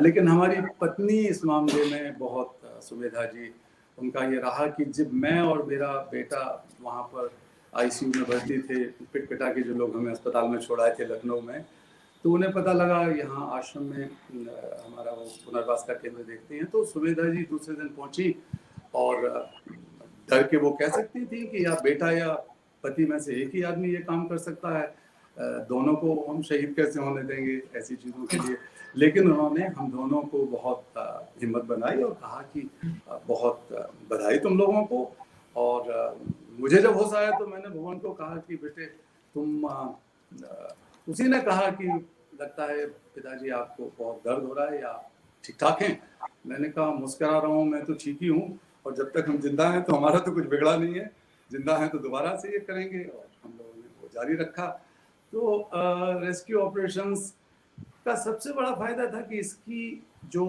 लेकिन हमारी पत्नी इस मामले में बहुत, सुमेधा जी, उनका ये रहा कि जब मैं और मेरा बेटा वहाँ पर आईसीयू में भर्ती थे, पिट-पिटा के जो लोग हमें अस्पताल में छोड़ाए थे लखनऊ में, तो उन्हें पता लगा यहाँ आश्रम में हमारा वो पुनर्वास का केंद्र देखते हैं, तो सुमेधा जी दूसरे दिन पहुँची और डर के वो कह सकती थी कि या बेटा या पति में से एक ही आदमी ये काम कर सकता है, दोनों को हम शहीद कैसे होने देंगे ऐसी चीज़ों के लिए। लेकिन उन्होंने हम दोनों को बहुत हिम्मत बनाई और कहा कि बहुत बधाई तुम लोगों को। और मुझे जब होश आया तो मैंने भुवन को कहा कि बेटे तुम, उसी ने कहा कि लगता है पिताजी आपको बहुत दर्द हो रहा है या ठीक ठाक हैं। मैंने कहा मुस्करा रहा हूँ, मैं तो ठीक ही हूँ, और जब तक हम जिंदा हैं तो हमारा तो कुछ बिगड़ा नहीं है, जिंदा हैं तो दोबारा से ये करेंगे। और हम लोगों ने वो जारी रखा। तो रेस्क्यू ऑपरेशंस का सबसे बड़ा फायदा था कि इसकी जो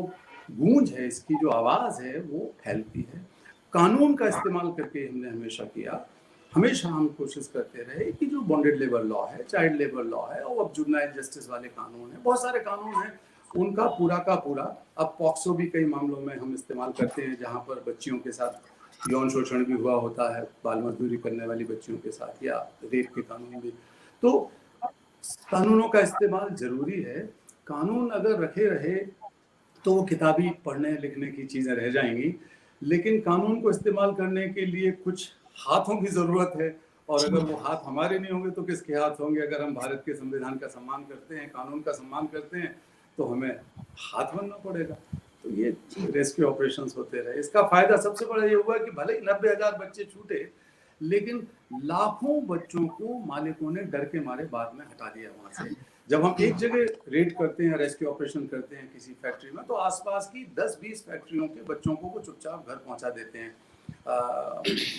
गूंज है, इसकी जो आवाज़ है वो फैलती है। कानून का इस्तेमाल करके हमने हमेशा किया, हमेशा हम कोशिश करते रहे कि जो बॉन्डेड लेबर लॉ है, चाइल्ड लेबर लॉ है, और अब जुवेनाइल जस्टिस वाले कानून हैं, बहुत सारे कानून हैं, उनका पूरा का पूरा, अब पॉक्सो भी कई मामलों में हम इस्तेमाल करते हैं जहाँ पर बच्चियों के साथ यौन शोषण भी हुआ होता है, बाल मजदूरी करने वाली बच्चियों के साथ, या रेप के कानून भी। तो कानूनों का इस्तेमाल जरूरी है। कानून अगर रखे रहे तो वो किताबी पढ़ने लिखने की चीज़ें रह जाएंगी, लेकिन कानून को इस्तेमाल करने के लिए कुछ हाथों की ज़रूरत है, और अगर वो हाथ हमारे नहीं होंगे तो किसके हाथ होंगे। अगर हम भारत के संविधान का सम्मान करते हैं, कानून का सम्मान करते हैं, तो हमें हाथ बनना पड़ेगा। तो ये रेस्क्यू ऑपरेशंस होते रहे। इसका फायदा सबसे बड़ा ये हुआ कि भले ही 90,000 बच्चे छूटे, लेकिन लाखों बच्चों को मालिकों ने डर के मारे बाद में हटा दिया वहाँ से। जब हम एक जगह रेड करते हैं, रेस्क्यू ऑपरेशन करते हैं किसी फैक्ट्री में, तो आसपास की 10-20 फैक्ट्रियों के बच्चों को वो चुपचाप घर पहुँचा देते हैं,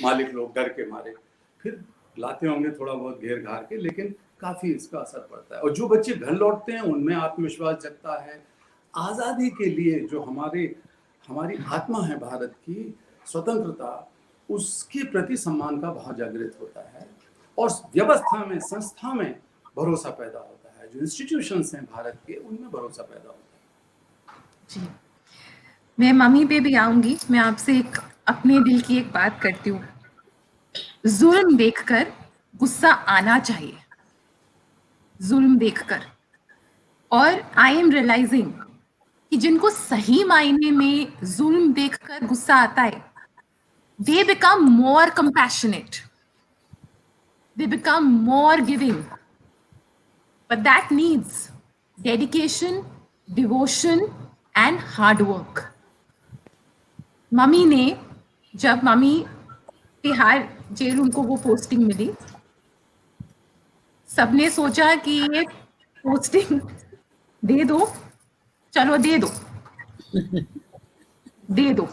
मालिक लोग डर के मारे। फिर लाते होंगे थोड़ा बहुत घेर घार के, लेकिन काफ़ी इसका असर पड़ता है। और जो बच्चे घर लौटते हैं उनमें आत्मविश्वास जगता है। आज़ादी के लिए जो हमारी आत्मा है भारत की, स्वतंत्रता, उसके प्रति सम्मान का भाव जागृत होता है, और व्यवस्था में, संस्था में भरोसा पैदा होता है। जो इंस्टीट्यूशंस हैं भारत के, उनमें भरोसा पैदा होता है। जी, मैं मम्मी पे भी आऊंगी। मैं आपसे एक अपने दिल की एक बात करती हूँ। जुल्म देखकर गुस्सा आना चाहिए, जुल्म देखकर। और आई एम रियलाइजिंग कि जिनको सही मायने में जुल्म देखकर गुस्सा आता है, they become more compassionate, they become more giving, but that needs dedication, devotion and hard work. Mummy ने, जब मम्मी तिहाड़ जेल उनको वो पोस्टिंग मिली, सबने सोचा कि ये पोस्टिंग दे दो, चलो दे दो दे दो।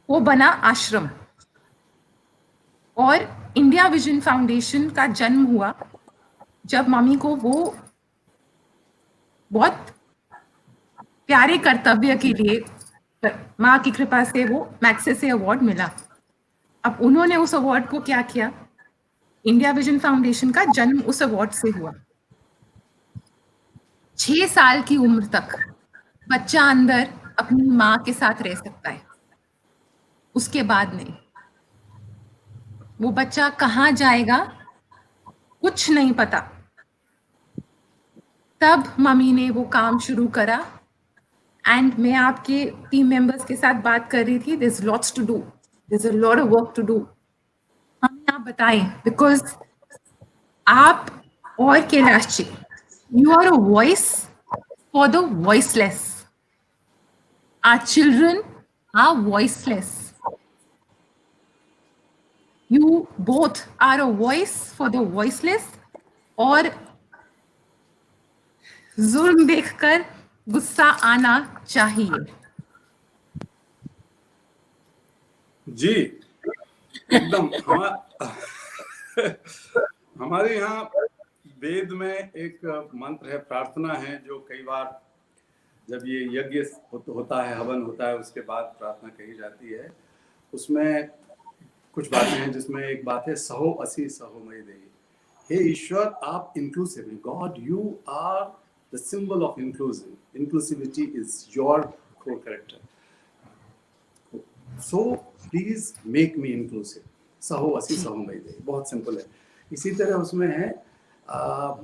वो बना आश्रम, और इंडिया विजन फाउंडेशन का जन्म हुआ जब मम्मी को वो बहुत प्यारे कर्तव्य के लिए माँ की कृपा से वो मैग्सेसे अवार्ड मिला। अब उन्होंने उस अवार्ड को क्या किया, इंडिया विजन फाउंडेशन का जन्म उस अवार्ड से हुआ। 6 साल की उम्र तक बच्चा अंदर अपनी माँ के साथ रह सकता है, उसके बाद नहीं। वो बच्चा कहाँ जाएगा कुछ नहीं पता। तब मम्मी ने वो काम शुरू करा, एंड मैं आपके टीम मेंबर्स के साथ बात कर रही थी, there is lots to do, there's a lot of work to do. हमें आप बताएं, because आप और Kailash ji, you are a voice for the voiceless. Our children are voiceless. You both are a voice for the voiceless. और जुल्म देखकर गुस्सा आना चाहिए. जी एकदम. हमारे यहाँ वेद में एक मंत्र है, प्रार्थना है, जो कई बार जब ये यज्ञ होता है, हवन होता है, उसके बाद प्रार्थना कही जाती है. उसमें कुछ बातें हैं, जिसमें एक बात है सहो असी सहो मई देही. हे ईश्वर, आप इंक्लूसिव हैं. God, you are the symbol of inclusivity is your core character. So please make me inclusive. सहो असी सहो मई देही, बहुत सिंपल है. इसी तरह उसमें है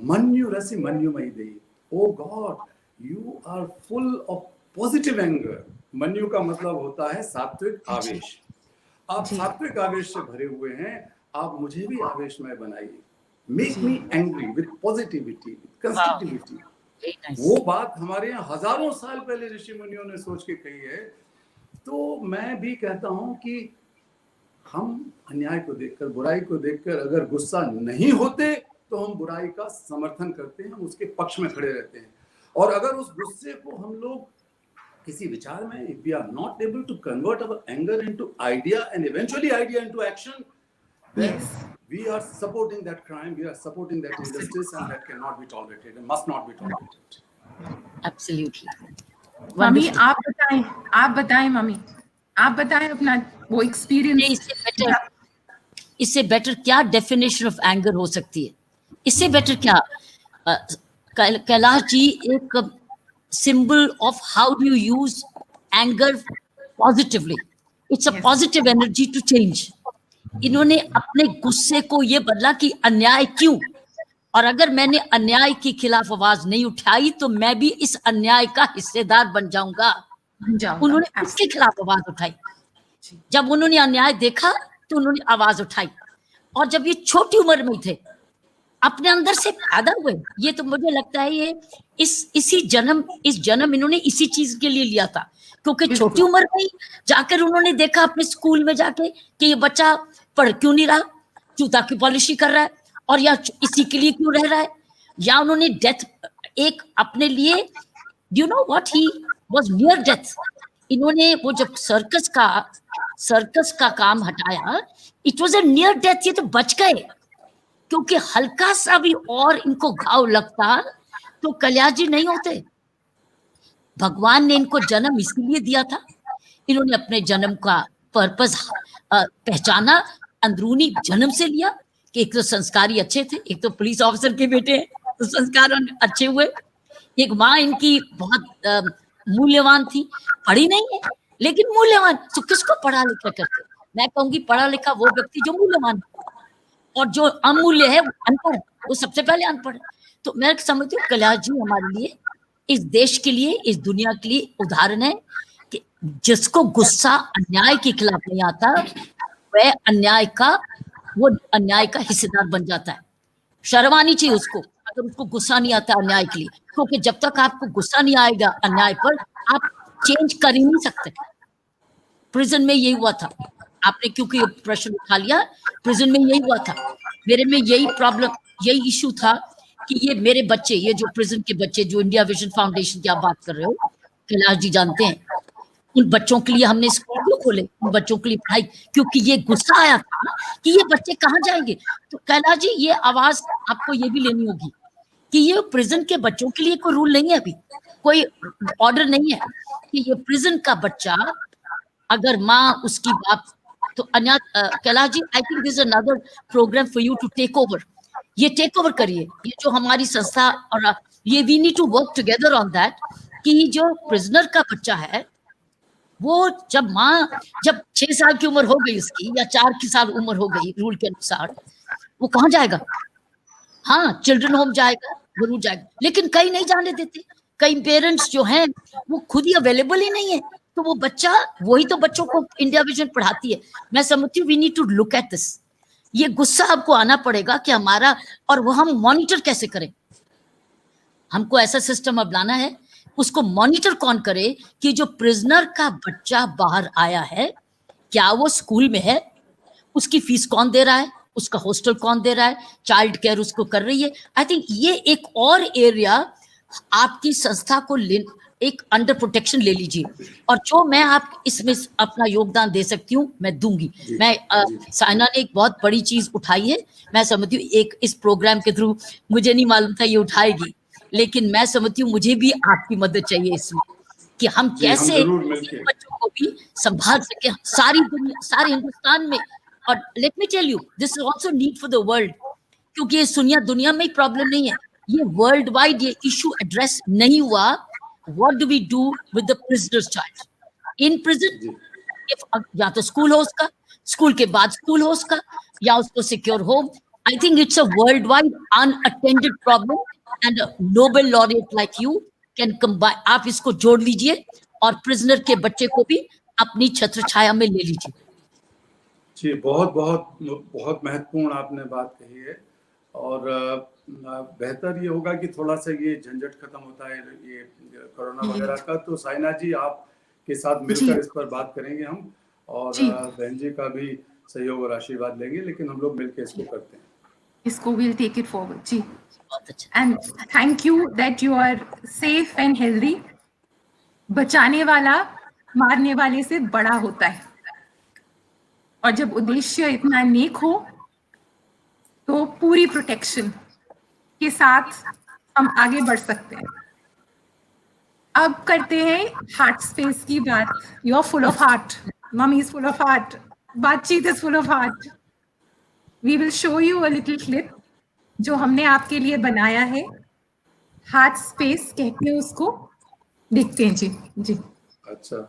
मन्यु रसी मन्यु मई देही. Oh God, you are full of positive anger. मन्यु का मतलब होता है सात्विक आवेश. आप सात्विक आवेश से भरे हुए हैं, आप मुझे भी आवेशमय बनाइए. Make me angry with positivity, constructivity. वो बात हमारे यहाँ हजारों साल पहले ऋषि मुनियों ने सोच के कही है. तो मैं भी कहता हूं कि हम अन्याय को देखकर, बुराई को देखकर अगर गुस्सा नहीं होते तो हम बुराई का समर्थन करते हैं, उसके पक्ष में खड़े रहते हैं. और अगर उस गुस्से को हम लोग किसी विचार में, if we are not able to convert our anger into idea and eventually idea into action, then we are supporting that crime, we are supporting that injustice, and that cannot be tolerated and must not be tolerated. Absolutely. Mummy आप बताएं mummy, आप बताएं अपना वो experience. इससे better क्या definition of anger हो सकती है? इससे बेटर क्या? कैलाश जी एक symbol of how do you use anger positively. It's a positive energy to change. इन्होंने अपने गुस्से को ये बदला कि अन्याय क्यों, और अगर मैंने अन्याय के खिलाफ आवाज नहीं उठाई तो मैं भी इस अन्याय का हिस्सेदार बन जाऊंगा. उन्होंने उसके खिलाफ आवाज उठाई. जब उन्होंने अन्याय देखा तो उन्होंने आवाज उठाई. और जब ये छोटी उम्र में थे, अपने अंदर से पैदा हुए, ये तो मुझे लगता है ये इस जन्म इन्होंने इसी चीज के लिए लिया था. क्योंकि छोटी उम्र में जाकर उन्होंने देखा अपने स्कूल में जाके कि ये बच्चा पढ़ क्यों नहीं रहा, जूता की पॉलिशी कर रहा है, और या इसी के लिए क्यों रह रहा है. या उन्होंने डेथ एक अपने लिए, you know what, he was near death. इन्होंने वो जब सर्कस का काम हटाया, it was a near death. ये तो बच गए, क्योंकि हल्का सा भी और इनको घाव लगता तो कैलाश जी नहीं होते. भगवान ने इनको जन्म इसलिए दिया था. इन्होंने अपने जन्म का पर्पस पहचाना, अंदरूनी जन्म से लिया कि एक तो संस्कारी अच्छे थे, एक तो पुलिस ऑफिसर के बेटे हैं तो संस्कार अच्छे हुए. एक माँ इनकी बहुत मूल्यवान थी, पढ़ी नहीं है लेकिन मूल्यवान. तो किसको पढ़ा लिखा करते? मैं कहूंगी पढ़ा लिखा वो व्यक्ति जो मूल्यवान, और जो अमूल्य है वो अनपढ़, वो सबसे पहले अनपढ़. तो मैं समझती हूँ कैलाश जी हमारे लिए, इस देश के लिए, इस दुनिया के लिए उदाहरण है कि जिसको गुस्सा अन्याय के खिलाफ नहीं आता, वह अन्याय का हिस्सेदार बन जाता है. शर्म आनी चाहिए उसको अगर उसको गुस्सा नहीं आता अन्याय के लिए, क्योंकि जब तक आपको गुस्सा नहीं आएगा अन्याय पर, आप चेंज कर ही नहीं सकते. प्रिजन में यही हुआ था. आपने क्योंकि प्रश्न उठा लिया, प्रिजन में यही हुआ था. मेरे में यही प्रॉब्लम, यही इशू था कि ये मेरे बच्चे, ये जो प्रिजन के बच्चे, जो इंडिया विजन फाउंडेशन की आप बात कर रहे हो, कैलाश जी जानते हैं, उन बच्चों के लिए हमने स्कूल क्यों खोले, उन बच्चों के लिए पढ़ाई, क्योंकि ये गुस्सा आया था कि ये बच्चे कहाँ जाएंगे. तो कैलाश जी ये आवाज आपको ये भी लेनी होगी कि ये प्रिजन के बच्चों के लिए कोई रूल नहीं है, अभी कोई ऑर्डर नहीं है कि ये प्रिजन का बच्चा अगर माँ उसकी बाप, तो Kailash ji I think this is another program for you to take over. ये टेक ओवर करिए, ये जो हमारी संस्था, और ये we need to work together on that, कि जो प्रिजनर का बच्चा है वो जब 6 साल की उम्र हो गई उसकी, या 4 साल उम्र हो गई रूल के अनुसार, वो कहाँ जाएगा? हाँ, चिल्ड्रन होम जाएगा, जरूर जाएगा, लेकिन कई नहीं जाने देते. कई पेरेंट्स जो हैं वो खुद ही अवेलेबल ही नहीं है तो वो बच्चा, वही तो बच्चों को इंडिया विजन पढ़ाती है। मैं समझती हूँ we need to look at this. ये गुस्सा आपको आना पड़ेगा कि हमारा, और वो हम मॉनिटर कैसे करें। हमको ऐसा सिस्टम अब लाना है, उसको मॉनिटर कौन करे कि जो प्रिजनर का बच्चा बाहर आया है, क्या वो स्कूल में है, उसकी फीस कौन दे रहा है, उसका हॉस्टल कौन दे रहा है, चाइल्ड केयर उसको कर रही है। आई थिंक ये एक और एरिया आपकी संस्था को एक अंडर प्रोटेक्शन ले लीजिए, और जो मैं आप इसमें अपना योगदान दे सकती हूँ मैं दूंगी। मैं साइना ने एक बहुत बड़ी चीज उठाई है, मैं समझती हूँ एक इस प्रोग्राम के थ्रू, मुझे नहीं मालूम था ये उठाएगी, लेकिन मैं समझती हूँ मुझे भी आपकी मदद चाहिए इसमें, कि हम कैसे बच्चों को भी संभाल सके सारी दुनिया, सारे हिंदुस्तान में। और let me tell you, this is also need for the world, क्योंकि ये दुनिया में ही प्रॉब्लम नहीं है, ये वर्ल्ड वाइड ये इशू एड्रेस नहीं हुआ। What do we do with the prisoners child in prison? या तो स्कूल हो उसका, स्कूल के बाद स्कूल हो उसका, या उसको secure home. I think it's a world wide unattended problem, and Nobel laureate like you can combine. आप इसको जोड़ लीजिए और प्रिजनर के बच्चे को भी अपनी छत्र छाया में ले लीजिए। जी, बहुत बहुत बहुत महत्वपूर्ण आपने बात कही है, और बेहतर ये होगा कि थोड़ा सा ये झंझट खत्म होता है ये कोरोना वगैरह का, तो साइना जी आपके साथ मिलकर इस पर बात करेंगे हम, और बहन जी का भी सहयोग और आशीर्वाद लेंगे, लेकिन हम लोग मिलकर इसको करते हैं, इसको we'll take it forward ji. And thank you that you are safe and healthy। बचाने वाला मारने वाले से बड़ा होता है, और जब उद्देश्य इतना नेक हो तो पूरी प्रोटेक्शन के साथ हम आगे बढ़ सकते हैं। अब करते हैं हार्ट स्पेस की बात। You are full of heart, mummy is full of heart, बातचीत is full of heart. We will show you a little clip जो हमने आपके लिए बनाया है। हार्ट स्पेस कहते हैं उसको, देखते हैं जी। जी अच्छा,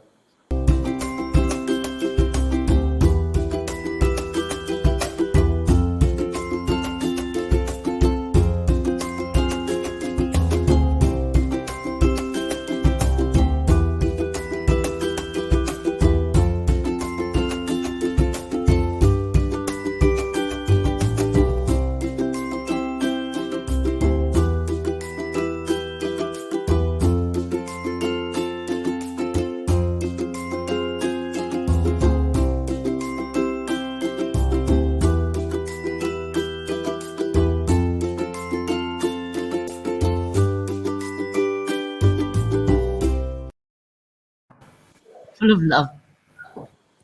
full of love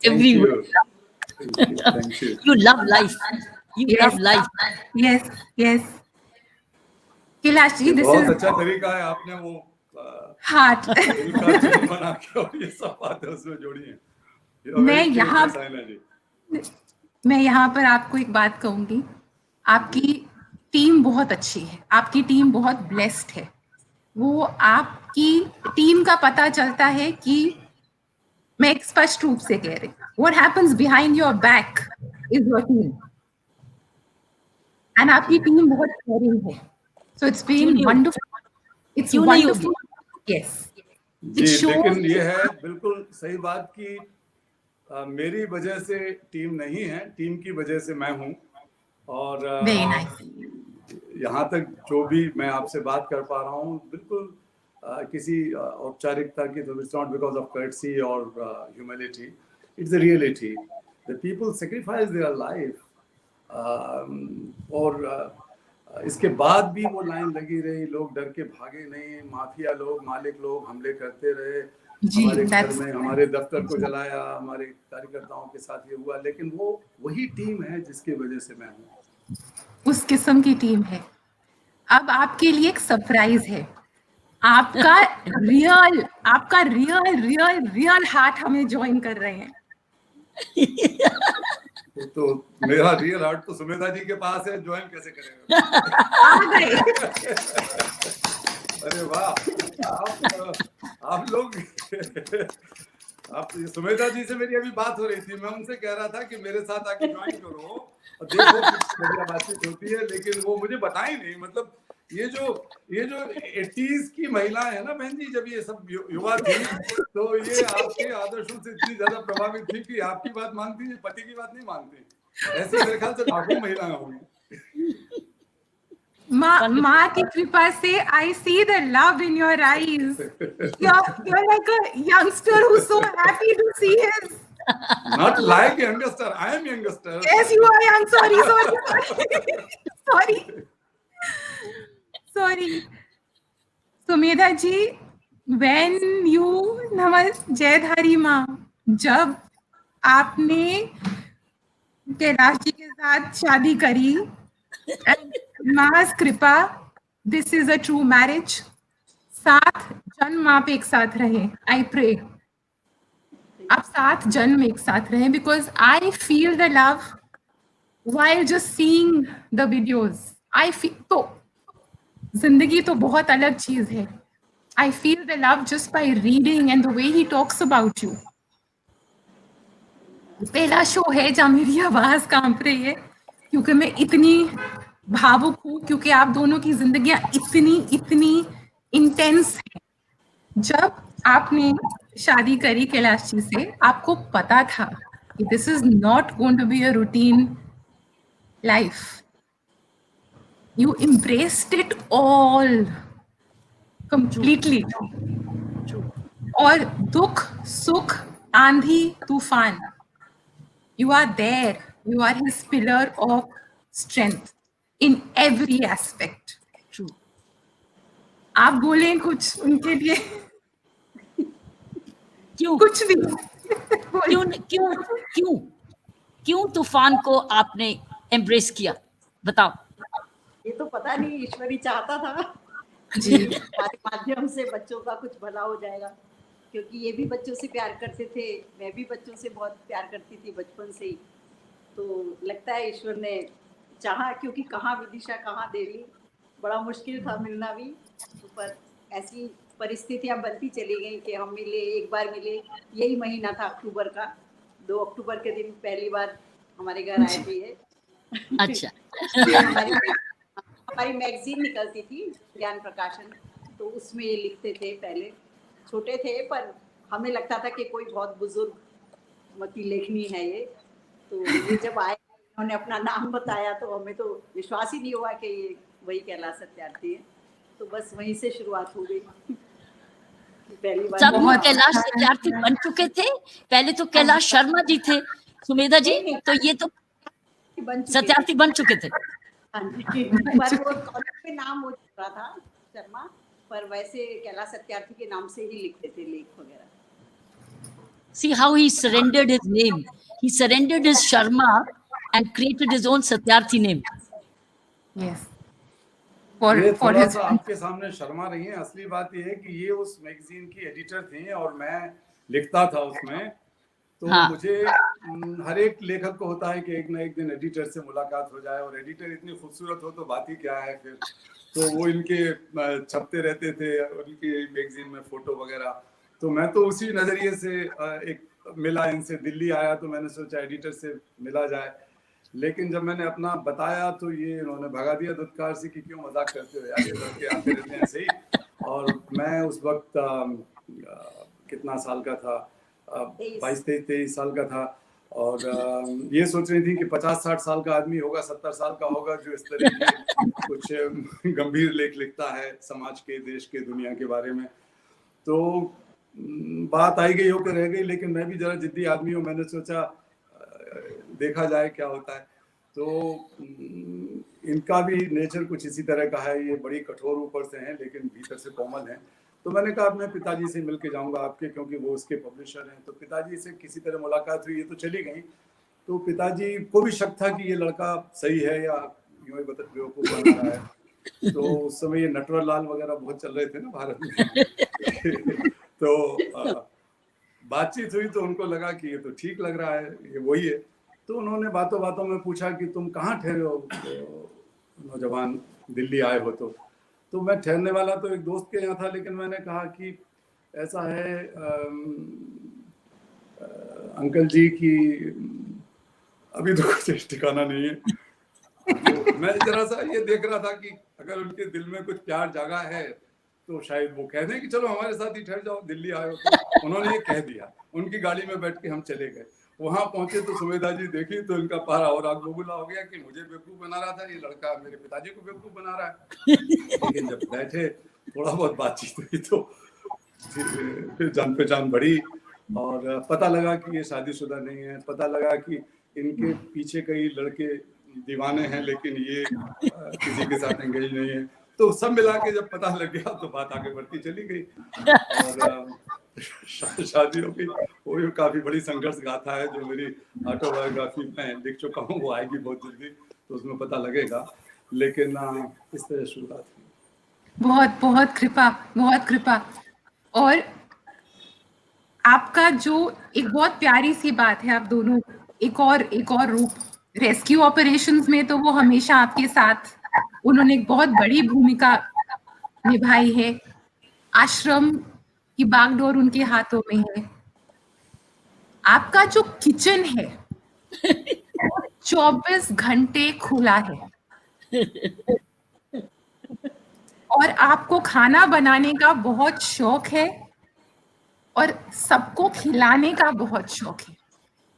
everywhere. Thank you. You love life. You love life. Yes, yes. Kailash ji, this बहुत is अच्छा तरीका है, आपने वो हार्ट। बना के और ये सब बातें उसमें जोड़ी हैं। मैं यहाँ पर आपको एक बात कहूंगी, आपकी टीम बहुत अच्छी है, आपकी टीम बहुत ब्लेस्ड है। वो आपकी टीम का पता चलता है कि मैं एक स्पष्ट रूप से कह रही हूँ, what happens behind your back is your team, and आपकी टीम बहुत caring है, so it's been wonderful, it's wonderful, yes, जी। लेकिन ये है बिल्कुल सही बात कि मेरी वजह से टीम नहीं है, टीम की वजह से मैं हूँ, और यहाँ तक जो भी मैं आपसे बात कर पा रहा हूँ बिल्कुल किसी औपचारिकता की, तो it's not because of courtesy और humility, it's the reality. The people sacrifice their life, और इसके बाद भी वो लाइन लगी रही, लोग डर के भागे नहीं, माफिया लोग, मालिक लोग हमले करते रहे, हमारे घर में, हमारे दफ्तर को जलाया, हमारे कार्यकर्ताओं के साथ ये हुआ, लेकिन वो वही टीम है जिसकी वजह से मैं हूँ, उस किस्म की टीम है। अब आपके लिए एक सरप्राइज है, आपका रियल हार्ट हमें ज्वाइन कर रहे हैं। तो मेरा रियल हार्ट तो सुमेधा जी के पास है, ज्वाइन कैसे करेगा? अरे वाह, आप लोग आप सुमेधा जी से मेरी अभी बात हो रही थी, मैं उनसे कह रहा था कि मेरे साथ आके ज्वाइन करो और देखो बढ़िया बातचीत होती है, लेकिन वो मुझे बताई नहीं, मतलब ये जो 80s की महिलाएं है ना बहन जी, जब ये सब युवा थी, तो ये आपके आदर्शों से इतनी ज्यादा प्रभावित थी कि आपकी बात मानती, पति की बात नहीं मानती। ऐसी मेरे ख्याल से लाखों महिलाएं होंगी। माँ की कृपा से I see the love in your eyes. You're like a youngster who's so happy to see his. Not like youngster, I am youngster. Yes, you are young. Sorry. Sorry. Sumedha ji, when you जयधारी माँ, जब आपने कैलाश जी के साथ शादी करी, मास कृपा, this is a true marriage. 7 जन्म आप एक साथ रहे. आई प्रे आप 7 जन्म एक साथ रहे, because I feel the love while just seeing the videos. I feel तो जिंदगी तो बहुत अलग चीज है. I feel the love just by reading and the way he talks about you. पहला शो है जहाँ मेरी आवाज कांप रही है क्योंकि मैं इतनी भावुक हूँ, क्योंकि आप दोनों की जिंदगियां इतनी इंटेंस है. जब आपने शादी करी कैलाश जी से, आपको पता था कि this is not going to be a routine life. You embraced it all completely. और दुख सुख आंधी तूफान, you are there. You are his pillar of strength in every aspect. True. आप बोलें कुछ उनके लिए? क्यों कुछ भी. क्यों क्यों क्यों क्यों तूफान को आपने एम्ब्रेस किया, बताओ. ये तो पता नहीं, ईश्वर ही चाहता था जी. हमारे माध्यम से बच्चों का कुछ भला हो जाएगा, क्योंकि ये भी बच्चों से प्यार करते थे, मैं भी बच्चों से बहुत प्यार करती थी बचपन से ही. तो लगता है ईश्वर ने चाहा, क्योंकि कहाँ विदिशा कहाँ देवी, बड़ा मुश्किल था मिलना भी. तो पर ऐसी परिस्थितियां बनती चली गई कि हम मिले, एक बार मिले. यही महीना था अक्टूबर का, 2 अक्टूबर के दिन पहली बार हमारे घर आए थे ये. अच्छा. हमारी मैगजीन निकलती थी, ज्ञान प्रकाशन, तो उसमें ये लिखते थे. पहले छोटे थे पर हमें लगता था कि कोई बहुत बुजुर्ग मती लेखनी है ये. तो ये जब आए, उन्होंने अपना नाम बताया, तो हमें तो विश्वास ही नहीं हुआ कि ये वही कैलाश सत्यार्थी है. तो बस वहीं से शुरुआत हो गई. पहली बार सब लोग कैलाश सत्यार्थी बन चुके थे. पहले तो कैलाश शर्मा जी थे सुमेधा जी, तो ये तो सत्यार्थी बन चुके थे. हाँ जी, पर वो कॉलेज में नाम हो चुका था शर्मा, पर वैसे कैलाश सत्यार्थी के नाम से ही लिखते थे लेख वगैरह. See how he surrendered his name. He surrendered his Sharma and created his own Satyarthi name. Yes. ये For थोड़ा his सा आपके सामने शर्मा रही है. असली बात ये है कि ये उस मैगजीन की एडिटर थी और मैं लिखता था उसमें. तो हाँ. मुझे हर एक लेखक को होता है कि एक ना एक दिन एडिटर से मुलाकात हो जाए, और एडिटर इतनी खूबसूरत हो तो बात ही क्या है फिर. तो वो इनके छपते रहते थे उनकी मैगजीन में फोटो वगैरह. तो मैं तो उसी नजरिए से एक मिला इनसे, दिल्ली आया तो मैंने सोचा एडिटर से मिला जाए. लेकिन जब मैंने अपना बताया तो ये इन्होंने भगा दिया दुत्कार से कि क्यों मजाक करते हो यार, ये लड़के आते रहते हैं ऐसे ही. और मैं उस वक्त कितना साल का था, 22-23 साल का था. और ये सोच रही थी कि 50-60 साल का आदमी होगा, 70 साल का होगा, जो इस तरह की कुछ गंभीर लेख लिखता है समाज के, देश के, दुनिया के बारे में. तो बात आई गई होकर रह गई. लेकिन मैं भी जरा जिद्दी आदमी हूँ, मैंने सोचा देखा जाए क्या होता है. तो इनका भी नेचर कुछ इसी तरह का है. ये बड़ी कठोर ऊपर से हैं लेकिन भीतर से कोमल हैं. तो मैंने कहा मैं पिताजी से मिल के जाऊँगा आपके, क्योंकि वो उसके पब्लिशर हैं. तो पिताजी से किसी तरह मुलाकात हुई, ये तो चली गई. तो पिताजी को भी शक था कि ये लड़का सही है या यूँ ही बेवकूफ़ बना रहा है. तो उस समय ये नटवर लाल वगैरह बहुत चल रहे थे ना भारत में. तो बातचीत हुई तो उनको लगा कि ये तो ठीक लग रहा है, ये वही है. तो उन्होंने बातों बातों में पूछा कि तुम कहाँ ठहरे हो, तो नौजवान दिल्ली आए हो. तो मैं ठहरने वाला तो एक दोस्त के यहाँ था, लेकिन मैंने कहा कि ऐसा है अंकल जी की अभी तो कुछ ठिकाना नहीं है. तो मैं जरा सा ये देख रहा था कि अगर उनके दिल में कुछ प्यार जागा है तो शायद वो कह दें कि चलो हमारे साथ ही ठहर जाओ, दिल्ली आए हो तो। उन्होंने ये कह दिया, उनकी गाड़ी में बैठ के हम चले गए। वहां पहुंचे तो सुमेधा जी देखी तो इनका पारा और आग बबूला हो गया कि मुझे बेवकूफ बना रहा था ये लड़का, मेरे पिताजी को बेवकूफ बना रहा है। लेकिन जब बैठे थोड़ा बहुत बातचीत हुई तो फिर जान पहचान बढ़ी और पता लगा कि ये शादीशुदा नहीं है। पता लगा कि इनके पीछे कई लड़के दीवाने हैं लेकिन ये किसी के साथ एंगेज नहीं है। तो सब मिला के जब पता लग गया तो बात आगे बढ़ती चली गई और शादी हो गई। वो भी काफी बड़ी संघर्ष गाथा है जो मेरी ऑटोबायोग्राफी में लिख चुका हूँ, वो आएगी बहुत जल्दी तो उसमें पता लगेगा। लेकिन इस तरह शुरुआत हुई। बहुत बहुत कृपा, बहुत कृपा। और आपका जो एक बहुत प्यारी सी बात है, आप दोनों एक और रूप, रेस्क्यू ऑपरेशंस में तो वो हमेशा आपके साथ, उन्होंने एक बहुत बड़ी भूमिका निभाई है। आश्रम की बागडोर उनके हाथों में है। आपका जो किचन है 24 घंटे खुला है और आपको खाना बनाने का बहुत शौक है और सबको खिलाने का बहुत शौक है।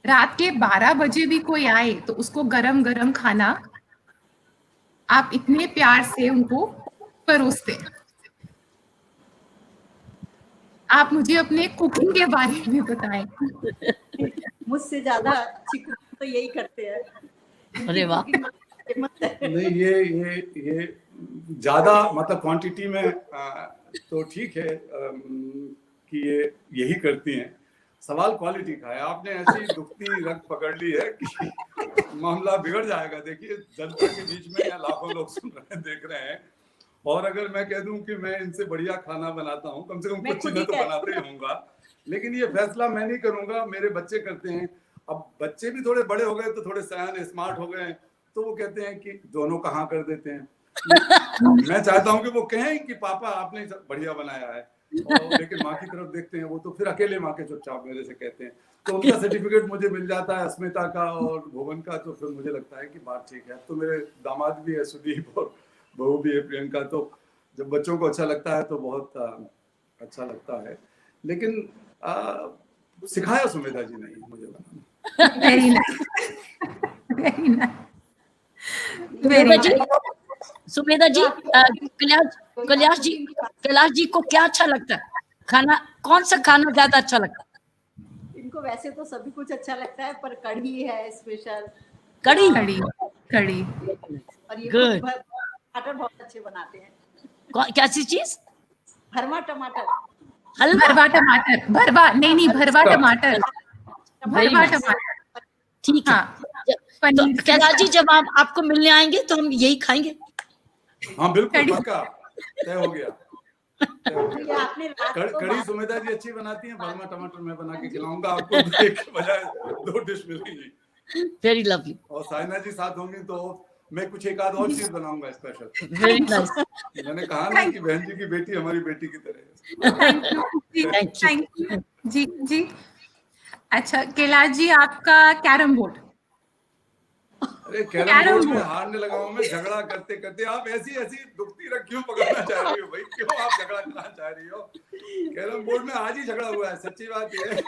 रात के 12 बजे भी कोई आए तो उसको गरम गरम खाना आप इतने प्यार से उनको परोसते हैं। आप मुझे अपने कुकिंग के बारे में बताएं। मुझसे ज्यादा अच्छी कुकिंग तो यही करते हैं। अरे वाह। नहीं ये ज्यादा मतलब क्वांटिटी में तो ठीक है कि ये यही करती हैं। सवाल क्वालिटी का है। आपने ऐसी दुखती रग पकड़ ली है कि मामला बिगड़ जाएगा। देखिए जनता के बीच में या लाखों लोग सुन रहे हैं, देख रहे हैं, और अगर मैं कह दूं कि मैं इनसे बढ़िया खाना बनाता हूं, कम से कम कुछ चीजें तो बनाते ही होऊंगा, लेकिन ये फैसला मैं नहीं करूंगा, मेरे बच्चे करते हैं। अब बच्चे भी थोड़े बड़े हो गए तो थोड़े सयाने स्मार्ट हो गए तो वो कहते हैं कि दोनों कहाँ कर देते हैं। मैं चाहता हूं कि वो कहें कि पापा आपने बढ़िया बनाया है, और लेकिन माँ की तरफ देखते हैं वो तो फिर अकेले माँ के चुपचाप मेरे से कहते हैं। तो उनका सर्टिफिकेट मुझे मिल जाता है, अस्मिता का और भुवन का, तो फिर मुझे लगता है कि बात ठीक है। तो मेरे दामाद भी है सुदीप और बहू भी है प्रियंका, तो जब बच्चों को अच्छा लगता है तो बहुत अच्छा लगता है। लेकिन सिखाया सुमेधा जी नहीं मुझे बनाना। Very nice, very nice. Sumedha ji, Kailash ji को क्या अच्छा लगता है खाना? कौन सा खाना ज्यादा अच्छा लगता है? इनको वैसे तो सभी कुछ अच्छा लगता है पर कढ़ी है स्पेशल। कढ़ी। और ये टमाटर बहुत अच्छे बनाते हैं। कैसी चीज? भरवा टमाटर। भरवा टमाटर, भरवा नहीं भरवा टमाटर, भरवा टमाटर। ठीक है। तो कैलाश जी जब आपको मिलने आएंगे तो हम यही खाएंगे। हाँ बिल्कुल, पक्का, तय हो गया। आपने कढ़ी सुमेधा जी अच्छी बनाती हैं, भरमा टमाटर मैं बना के खिलाऊंगा आपको। एक के बजाय 2 डिश मिलेंगी। Very lovely. और साइना जी साथ होंगी तो मैं कुछ एक आध और चीज बनाऊंगा स्पेशल। Very nice. मैंने कहा ना कि बहन जी की बेटी हमारी बेटी की तरह है। थैंक यू जी जी। अच्छा कैलाश जी, आपका कैरम बोर्ड। अरे कैरम बोर्ड में हारने लगा हूं मैं झगड़ा करते करते। आप ऐसी दुखती रग क्यों पकड़ना चाह रही हो भाई? क्यों आप झगड़ा करना चाह रही हो? कैरम बोर्ड में आज ही झगड़ा हुआ है, सच्ची बात ये है।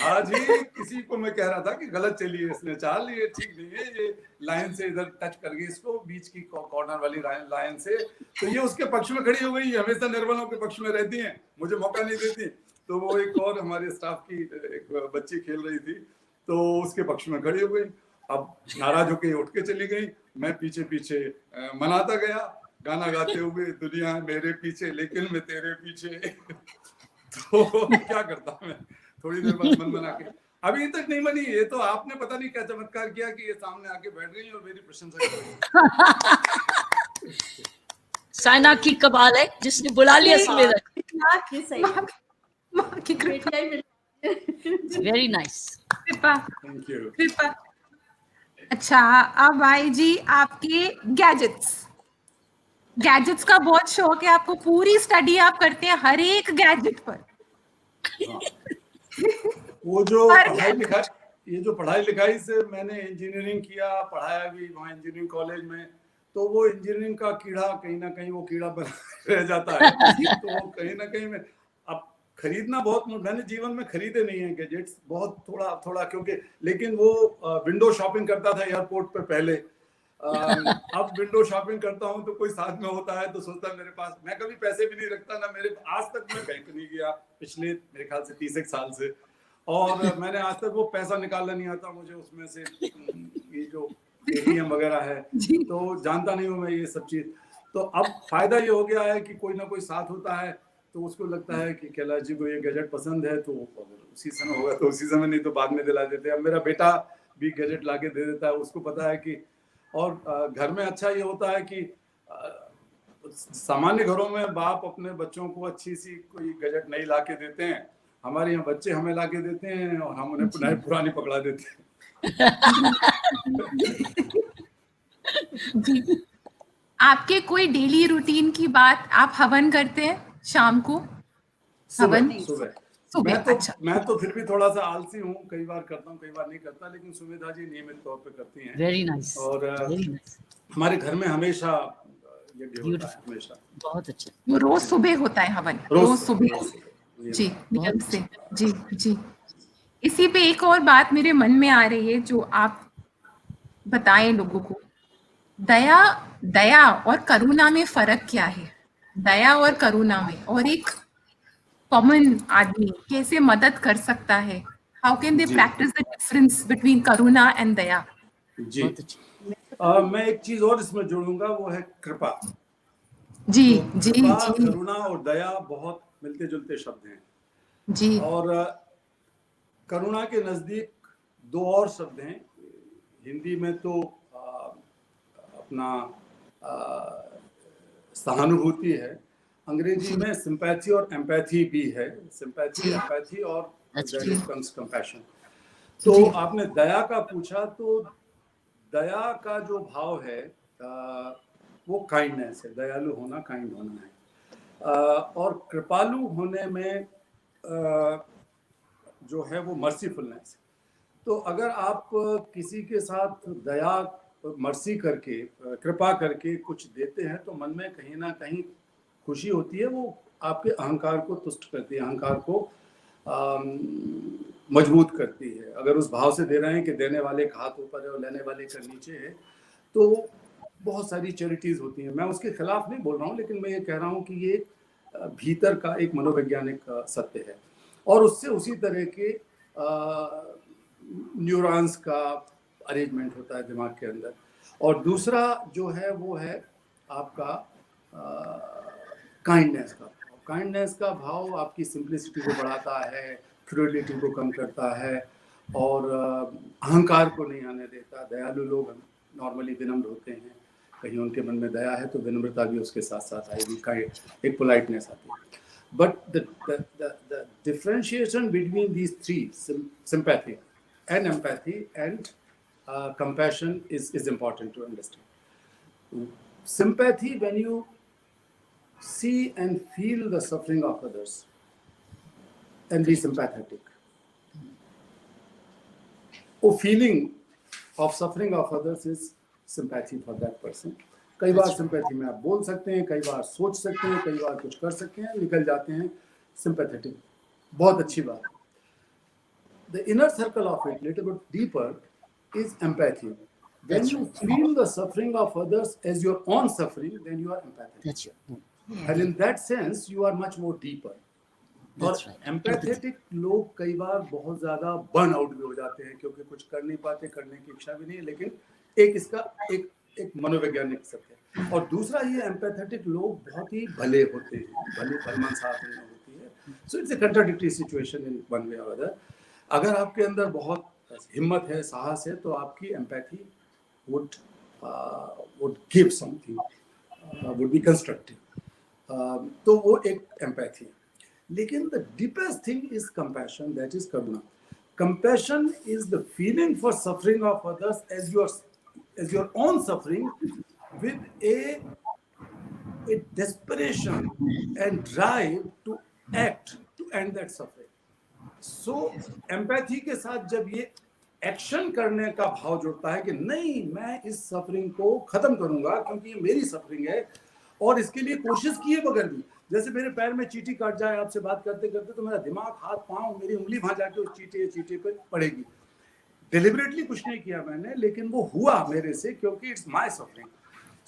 आज ही किसी को मैं कह रहा था कि गलत चली है इसने चाल, ये ठीक नहीं है, ये लाइन से इधर टच कर गई इसको, बीच की कॉर्नर वाली लाइन से। तो ये उसके पक्ष में खड़ी हो गई। हमेशा निर्बलों के पक्ष में रहती हैं, मुझे मौका नहीं देती। तो वो एक और हमारे स्टाफ की एक बच्ची खेल रही थी तो उसके पक्ष में खड़ी हो गई। अब नाराज होकर उठ के चली गई, मैं पीछे पीछे मनाता गया गाना गाते हुए, दुनिया मेरे पीछे लेकिन मैं तेरे पीछे। तो क्या करता मैं, थोड़ी देर बाद मन बना के, अभी तक नहीं मनी। ये तो आपने पता नहीं क्या चमत्कार किया कि ये सामने आके बैठ गई और मेरी प्रशंसा कर रही। साइना की कमाल है जिसने बुला लिया Sumedha. Very nice, thank you. कृपा। अच्छा अब आई जी आपके गैजेट्स का बहुत शौक है आपको, पूरी स्टडी आप करते हैं हर एक गैजेट पर। वो जो पढ़ाई लिखाई से मैंने इंजीनियरिंग किया, पढ़ाया भी वहाँ इंजीनियरिंग कॉलेज में, तो वो इंजीनियरिंग का कीड़ा कहीं ना कहीं वो कीड़ा बना रह जाता है। तो कहीं ना कहीं में अब खरीदना बहुत, मैंने जीवन में खरीदे नहीं है गैजेट्स, बहुत थोड़ा क्योंकि, लेकिन वो विंडो शॉपिंग करता था एयरपोर्ट पे पहले। अब विंडो शॉपिंग करता हूँ तो कोई साथ में होता है तो सोचता है मेरे पास, मैं कभी पैसे भी नहीं रखता ना, मेरे आज तक मैं बैंक नहीं गया पिछले मेरे ख्याल से 30 साल से, और मैंने आज तक वो पैसा निकालना नहीं आता मुझे उसमें से, ये जो एटीएम वगैरह है, तो जानता नहीं हूँ मैं ये सब चीज। तो अब फायदा ये हो गया है कि कोई ना कोई साथ होता है, तो उसको लगता है कि कैलाश जी को ये गैजेट पसंद है, तो अगर उसी समय होगा तो उसी समय, नहीं तो बाद में दिला देते हैं। अब मेरा बेटा भी गैजेट ला के दे देता है, उसको पता है कि, और घर में अच्छा ये होता है कि सामान्य घरों में बाप अपने बच्चों को अच्छी सी कोई गैजेट नहीं ला के देते हैं, हमारे यहाँ बच्चे हमें ला के देते हैं और हम उन्हें पुरानी पकड़ा देते हैं। जी, आपके कोई डेली रूटीन की बात, आप हवन करते हैं शाम को? हवन सुबह अच्छा। मैं तो फिर भी थोड़ा सा आलसी हूँ, कई बार करता हूँ कई बार नहीं करता, लेकिन सुमेधा जी नियमित तौर पे करती हैं। Very nice. और हमारे घर में हमेशा यज्ञ होता है, हमेशा। बहुत अच्छा। वो रोज सुबह होता है हवन, रोज सुबह। जी, नियम से। जी जी। इसी पे एक और बात मेरे मन में आ रही है जो आप बताएं लोगों को। दया और करुणा में फर्क क्या है? दया और करुणा में, और एक कॉमन आदमी कैसे मदद कर सकता है? How can they practice the difference between karuna and daya? जी, मैं एक चीज और इसमें जोड़ूंगा, वो है कृपा। जी तो जी कृपा, जी करुणा और दया बहुत मिलते जुलते शब्द हैं जी। और करुणा के नजदीक दो और शब्द हैं। हिंदी में तो अपना सहानुभूति है, अंग्रेजी में सिंपैथी और एम्पैथी भी है। सिंपैथी, एम्पैथी और देयर कम्स कंपैशन। तो आपने दया का पूछा, तो दया का जो भाव है वो काइंडनेस है, दयालु होना, काइंड होना है। और कृपालु होने में जो है वो मर्सीफुलनेस। तो अगर आप किसी के साथ दया, मर्सी करके, कृपा करके कुछ देते हैं, तो मन में कहीं ना कहीं खुशी होती है, वो आपके अहंकार को तुष्ट करती है, अहंकार को मजबूत करती है। अगर उस भाव से दे रहे हैं कि देने वाले का हाथ ऊपर है और लेने वाले का नीचे है, तो बहुत सारी चैरिटीज होती हैं। मैं उसके खिलाफ नहीं बोल रहा हूँ, लेकिन मैं ये कह रहा हूँ कि ये भीतर का एक मनोवैज्ञानिक सत्य है, और उससे उसी तरह के न्यूरॉन्स का अरेंजमेंट होता है दिमाग के अंदर। और दूसरा जो है वो है आपका काइंडनेस का। काइंडनेस का भाव आपकी सिंप्लिसिटी को बढ़ाता है, क्रूरलिटी को कम करता है, और अहंकार को नहीं आने देता। दयालु लोग नॉर्मली विनम्र होते हैं, कहीं उनके मन में दया है तो विनम्रता भी उसके साथ साथ आएगी, एक पोलाइटनेस आती है। But the differentiation between these three, sympathy and empathy and compassion is important to understand. Sympathy, when you see and feel the suffering of others and be sympathetic. Oh, feeling of suffering of others is sympathy for that person. कई बार sympathy में आप बोल सकते हैं, कई बार सोच सकते हैं, कई बार कुछ कर सकते हैं, निकल जाते हैं सिंपैथेटिक, बहुत अच्छी बात। The inner circle of it, little bit deeper, is empathy. When you feel the suffering of others as your own suffering, then you are empathetic. And in that sense, you are much more deeper. और empathetic लोग कई बार बहुत ज्यादा burn out भी हो जाते हैं, क्योंकि कुछ कर नहीं पाते, करने की इच्छा भी नहीं है, लेकिन एक इसका एक मनोवैज्ञानिक सत्य है। और दूसरा ये एम्पैथेटिक लोग बहुत ही भले होते हैं, भले भलमनसाहत होती है। So it's a contradictory situation in one way और अदर। अगर आपके अंदर बहुत हिम्मत है, साहस है, तो आपकी empathy would give something, would be constructive. तो वो एक एम्पैथी है। लेकिन the deepest thing is compassion, that is Karuna. Compassion is the feeling for suffering of others as your own suffering, with a desperation and drive to act to end that suffering. So empathy के साथ जब ये action करने का भाव जुड़ता है कि नहीं, मैं इस सफरिंग को खत्म करूंगा क्योंकि ये मेरी सफरिंग है, और इसके लिए कोशिश किए बगैर भी, जैसे मेरे पैर में चींटी काट जाए आपसे बात करते करते, तो मेरा दिमाग, हाथ, पांव, मेरी उंगली वहां जाके उस चींटी पे पड़ेगी। डिलिबरेटली कुछ नहीं किया मैंने, लेकिन वो हुआ मेरे से क्योंकि it's my suffering.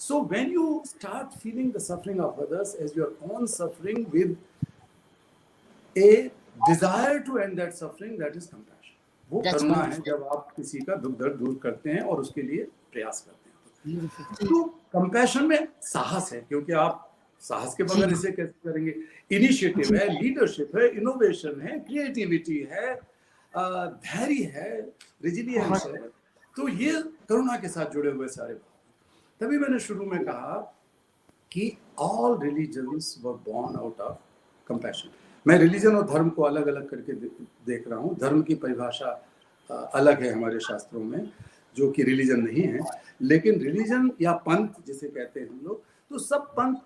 So when you start feeling the suffering of others as your own suffering with a desire to end that suffering, that is compassion. वो That's करुणा है wonderful. जब आप किसी का दुख दर्द दूर करते हैं और उसके लिए प्रयास करते हैं। तो कंपैशन में साहस है, क्योंकि आप साहस के बगैर इसे कैसे करेंगे। इनिशिएटिव है, लीडरशिप है, इनोवेशन है, क्रिएटिविटी है, धैर्य है, रेजिलियंस है। तो ये करुणा के साथ जुड़े हुए सारे भाव। तभी मैंने शुरू में कहा कि all religions were born out of compassion. मैं रिलीजन और धर्म को अलग अलग करके देख रहा हूँ। धर्म की परिभाषा अलग है हमारे शास्त्रों में, जो कि रिलीजन नहीं है, लेकिन रिलीजन या पंथ जिसे कहते हैं हम लोग, तो सब पंथ,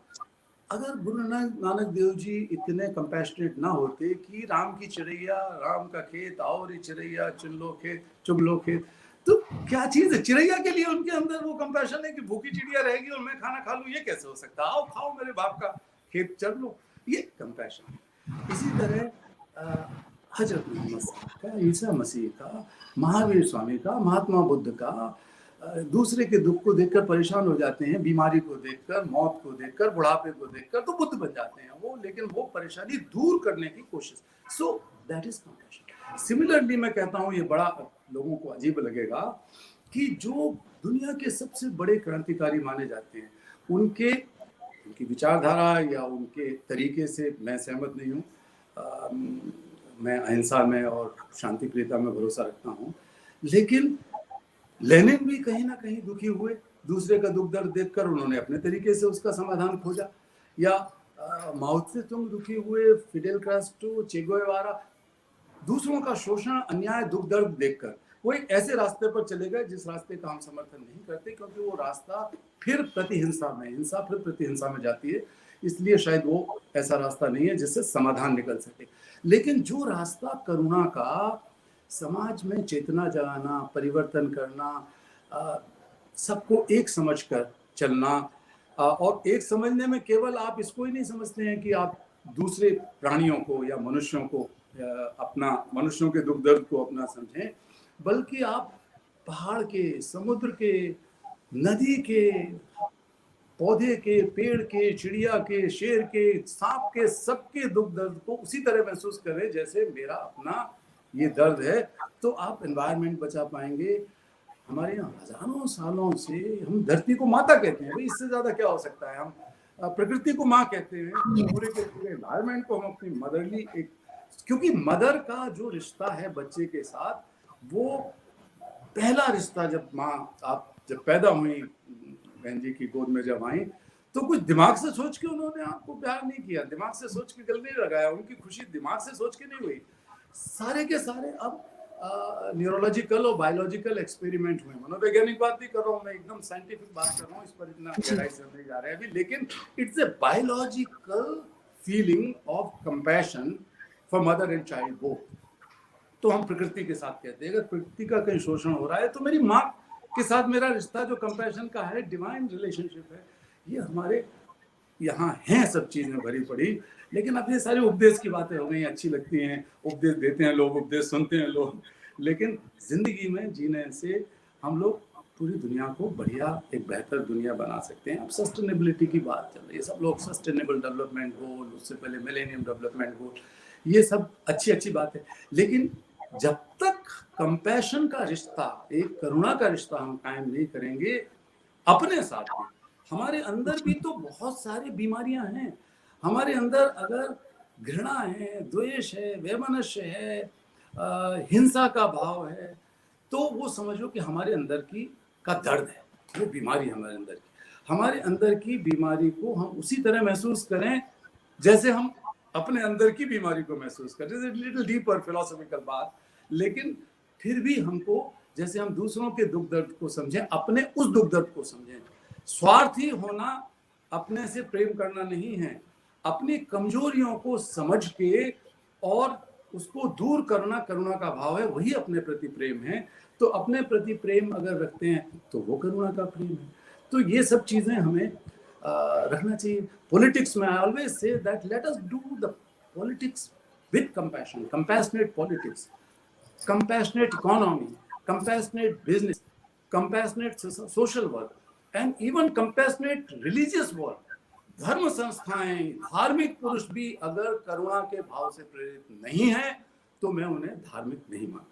अगर गुरु नानक देव जी इतने कंपैशनेट ना होते कि राम की चिड़ैया, राम का खेत, और चिड़ैया चुन लो खेत, चुग लो खेत, तो क्या चीज है चिड़ैया के लिए? उनके अंदर वो कंपैशन है कि भूखी चिड़िया रहेगी और मैं खाना खा लूं, ये कैसे हो सकता है? आओ खाओ मेरे बाप का खेत, चल लो, ये कंपैशन है। इसी तरह हजरत मोहम्मद साहब का, ईसा मसीह का, महावीर स्वामी का, महात्मा बुद्ध का, दूसरे के दुख को देखकर परेशान हो जाते हैं, बीमारी को देखकर, मौत को देखकर, बुढ़ापे को देखकर, तो बुद्ध बन जाते हैं वो, लेकिन वो परेशानी दूर करने की कोशिश। So that is compassion. Similarly मैं कहता हूँ, ये बड़ा लोगों को अजीब लगेगा कि जो दुनिया के सबसे बड़े क्रांतिकारी माने जाते हैं, उनकी विचारधारा या उनके तरीके से मैं सहमत नहीं हूँ। मैं अहिंसा में और शांति प्रियता में भरोसा रखता हूँ, लेकिन लेनिन भी कहीं ना कहीं दुखी हुए, दूसरे का दुख दर्द देखकर उन्होंने अपने तरीके से उसका समाधान खोजा। या माओ त्से तुंग दुखी हुए, फिडेल कास्ट्रो, चे गुएवारा, दूसरों का शोषण, अन्याय, दुख दर्द देखकर वो एक ऐसे रास्ते पर चले गए जिस रास्ते का हम समर्थन नहीं करते, क्योंकि वो रास्ता फिर प्रतिहिंसा में, हिंसा फिर प्रतिहिंसा में जाती है, इसलिए शायद वो ऐसा रास्ता नहीं है जिससे समाधान निकल सके। लेकिन जो रास्ता करुणा का, समाज में चेतना जगाना, परिवर्तन करना, सबको एक समझकर चलना, और एक समझने में केवल आप इसको ही नहीं समझते हैं कि आप दूसरे प्राणियों को या मनुष्यों को मनुष्यों के दुख दर्द को अपना समझें, बल्कि आप पहाड़ के, समुद्र के, नदी के, पौधे के, पेड़ के, चिड़िया के, शेर के, सांप के, सबके दुख दर्द को उसी तरह महसूस करें जैसे मेरा अपना ये दर्द है। तो आप एनवायरनमेंट बचा पाएंगे। हमारे यहाँ हजारों सालों से हम धरती को माता कहते हैं, भाई इससे ज्यादा क्या हो सकता है। हम प्रकृति को माँ कहते हैं, पूरे के पूरे एनवायरनमेंट को हम अपनी मदरली एक, क्योंकि मदर का जो रिश्ता है बच्चे के साथ, वो पहला रिश्ता, जब माँ, आप जब पैदा हुई, बहन जी की गोद में जब आई, तो कुछ दिमाग से सोच के उन्होंने आपको प्यार नहीं किया, दिमाग से सोच के गले नहीं लगाया, उनकी खुशी दिमाग से सोच के नहीं हुई। सारे के सारे अब न्यूरोलॉजिकल और बायोलॉजिकल एक्सपेरिमेंट हुए। मनोवैज्ञानिक बात नहीं कर रहा हूँ मैं, एकदम साइंटिफिक बात कर रहा हूँ, इस पर इतना गहराई से नहीं जा रहे हैं अभी, लेकिन it's a biological feeling of compassion for mother and child both. तो हम प्रकृति के साथ कहते हैं, अगर प्रकृति का कहीं शोषण हो रहा है, तो मेरी माँ के साथ मेरा रिश्ता जो कंपैशन का है, डिवाइन रिलेशनशिप है, ये हमारे यहाँ हैं सब चीजें भरी पड़ी। लेकिन अब ये सारी उपदेश की बातें हो गई, अच्छी लगती हैं, उपदेश देते हैं लोग, उपदेश सुनते हैं लोग, लेकिन जिंदगी में जीने से हम लोग पूरी दुनिया को बढ़िया, एक बेहतर दुनिया बना सकते हैं। अब सस्टेनेबिलिटी की बात चल रही है, सब लोग सस्टेनेबल डेवलपमेंट गोल, उससे पहले मिलेनियम डेवलपमेंट गोल, ये सब अच्छी बात है, लेकिन जब तक कंपैशन का रिश्ता, एक करुणा का रिश्ता हम कायम नहीं करेंगे अपने साथ में, हमारे अंदर भी तो बहुत सारी बीमारियां हैं। हमारे अंदर अगर घृणा है, द्वेष है, वैमनस्य है, हिंसा का भाव है, तो वो समझो कि हमारे अंदर की का दर्द है, वो बीमारी हमारे अंदर की। हमारे अंदर की बीमारी को हम उसी तरह महसूस करें जैसे हम अपने अंदर की बीमारी को महसूस करें। लिटिल डीपर फिलोसॉफिकल बात, लेकिन फिर भी हमको, जैसे हम दूसरों के दुख दर्द को समझें, अपने उस दुख दर्द को समझें। स्वार्थी होना अपने से प्रेम करना नहीं है, अपनी कमजोरियों को समझ के और उसको दूर करना करुणा का भाव है, वही अपने प्रति प्रेम है। तो अपने प्रति प्रेम अगर रखते हैं तो वो करुणा का प्रेम है। तो ये सब चीजें हमें रखना चाहिए। पॉलिटिक्स में I always say that let us do the politics with compassion, compassionate politics, compassionate economy, compassionate business, compassionate social work, and even compassionate religious work. धर्म संस्थाएं, धार्मिक पुरुष भी अगर करुणा के भाव से प्रेरित नहीं है तो मैं उन्हें धार्मिक नहीं मानता।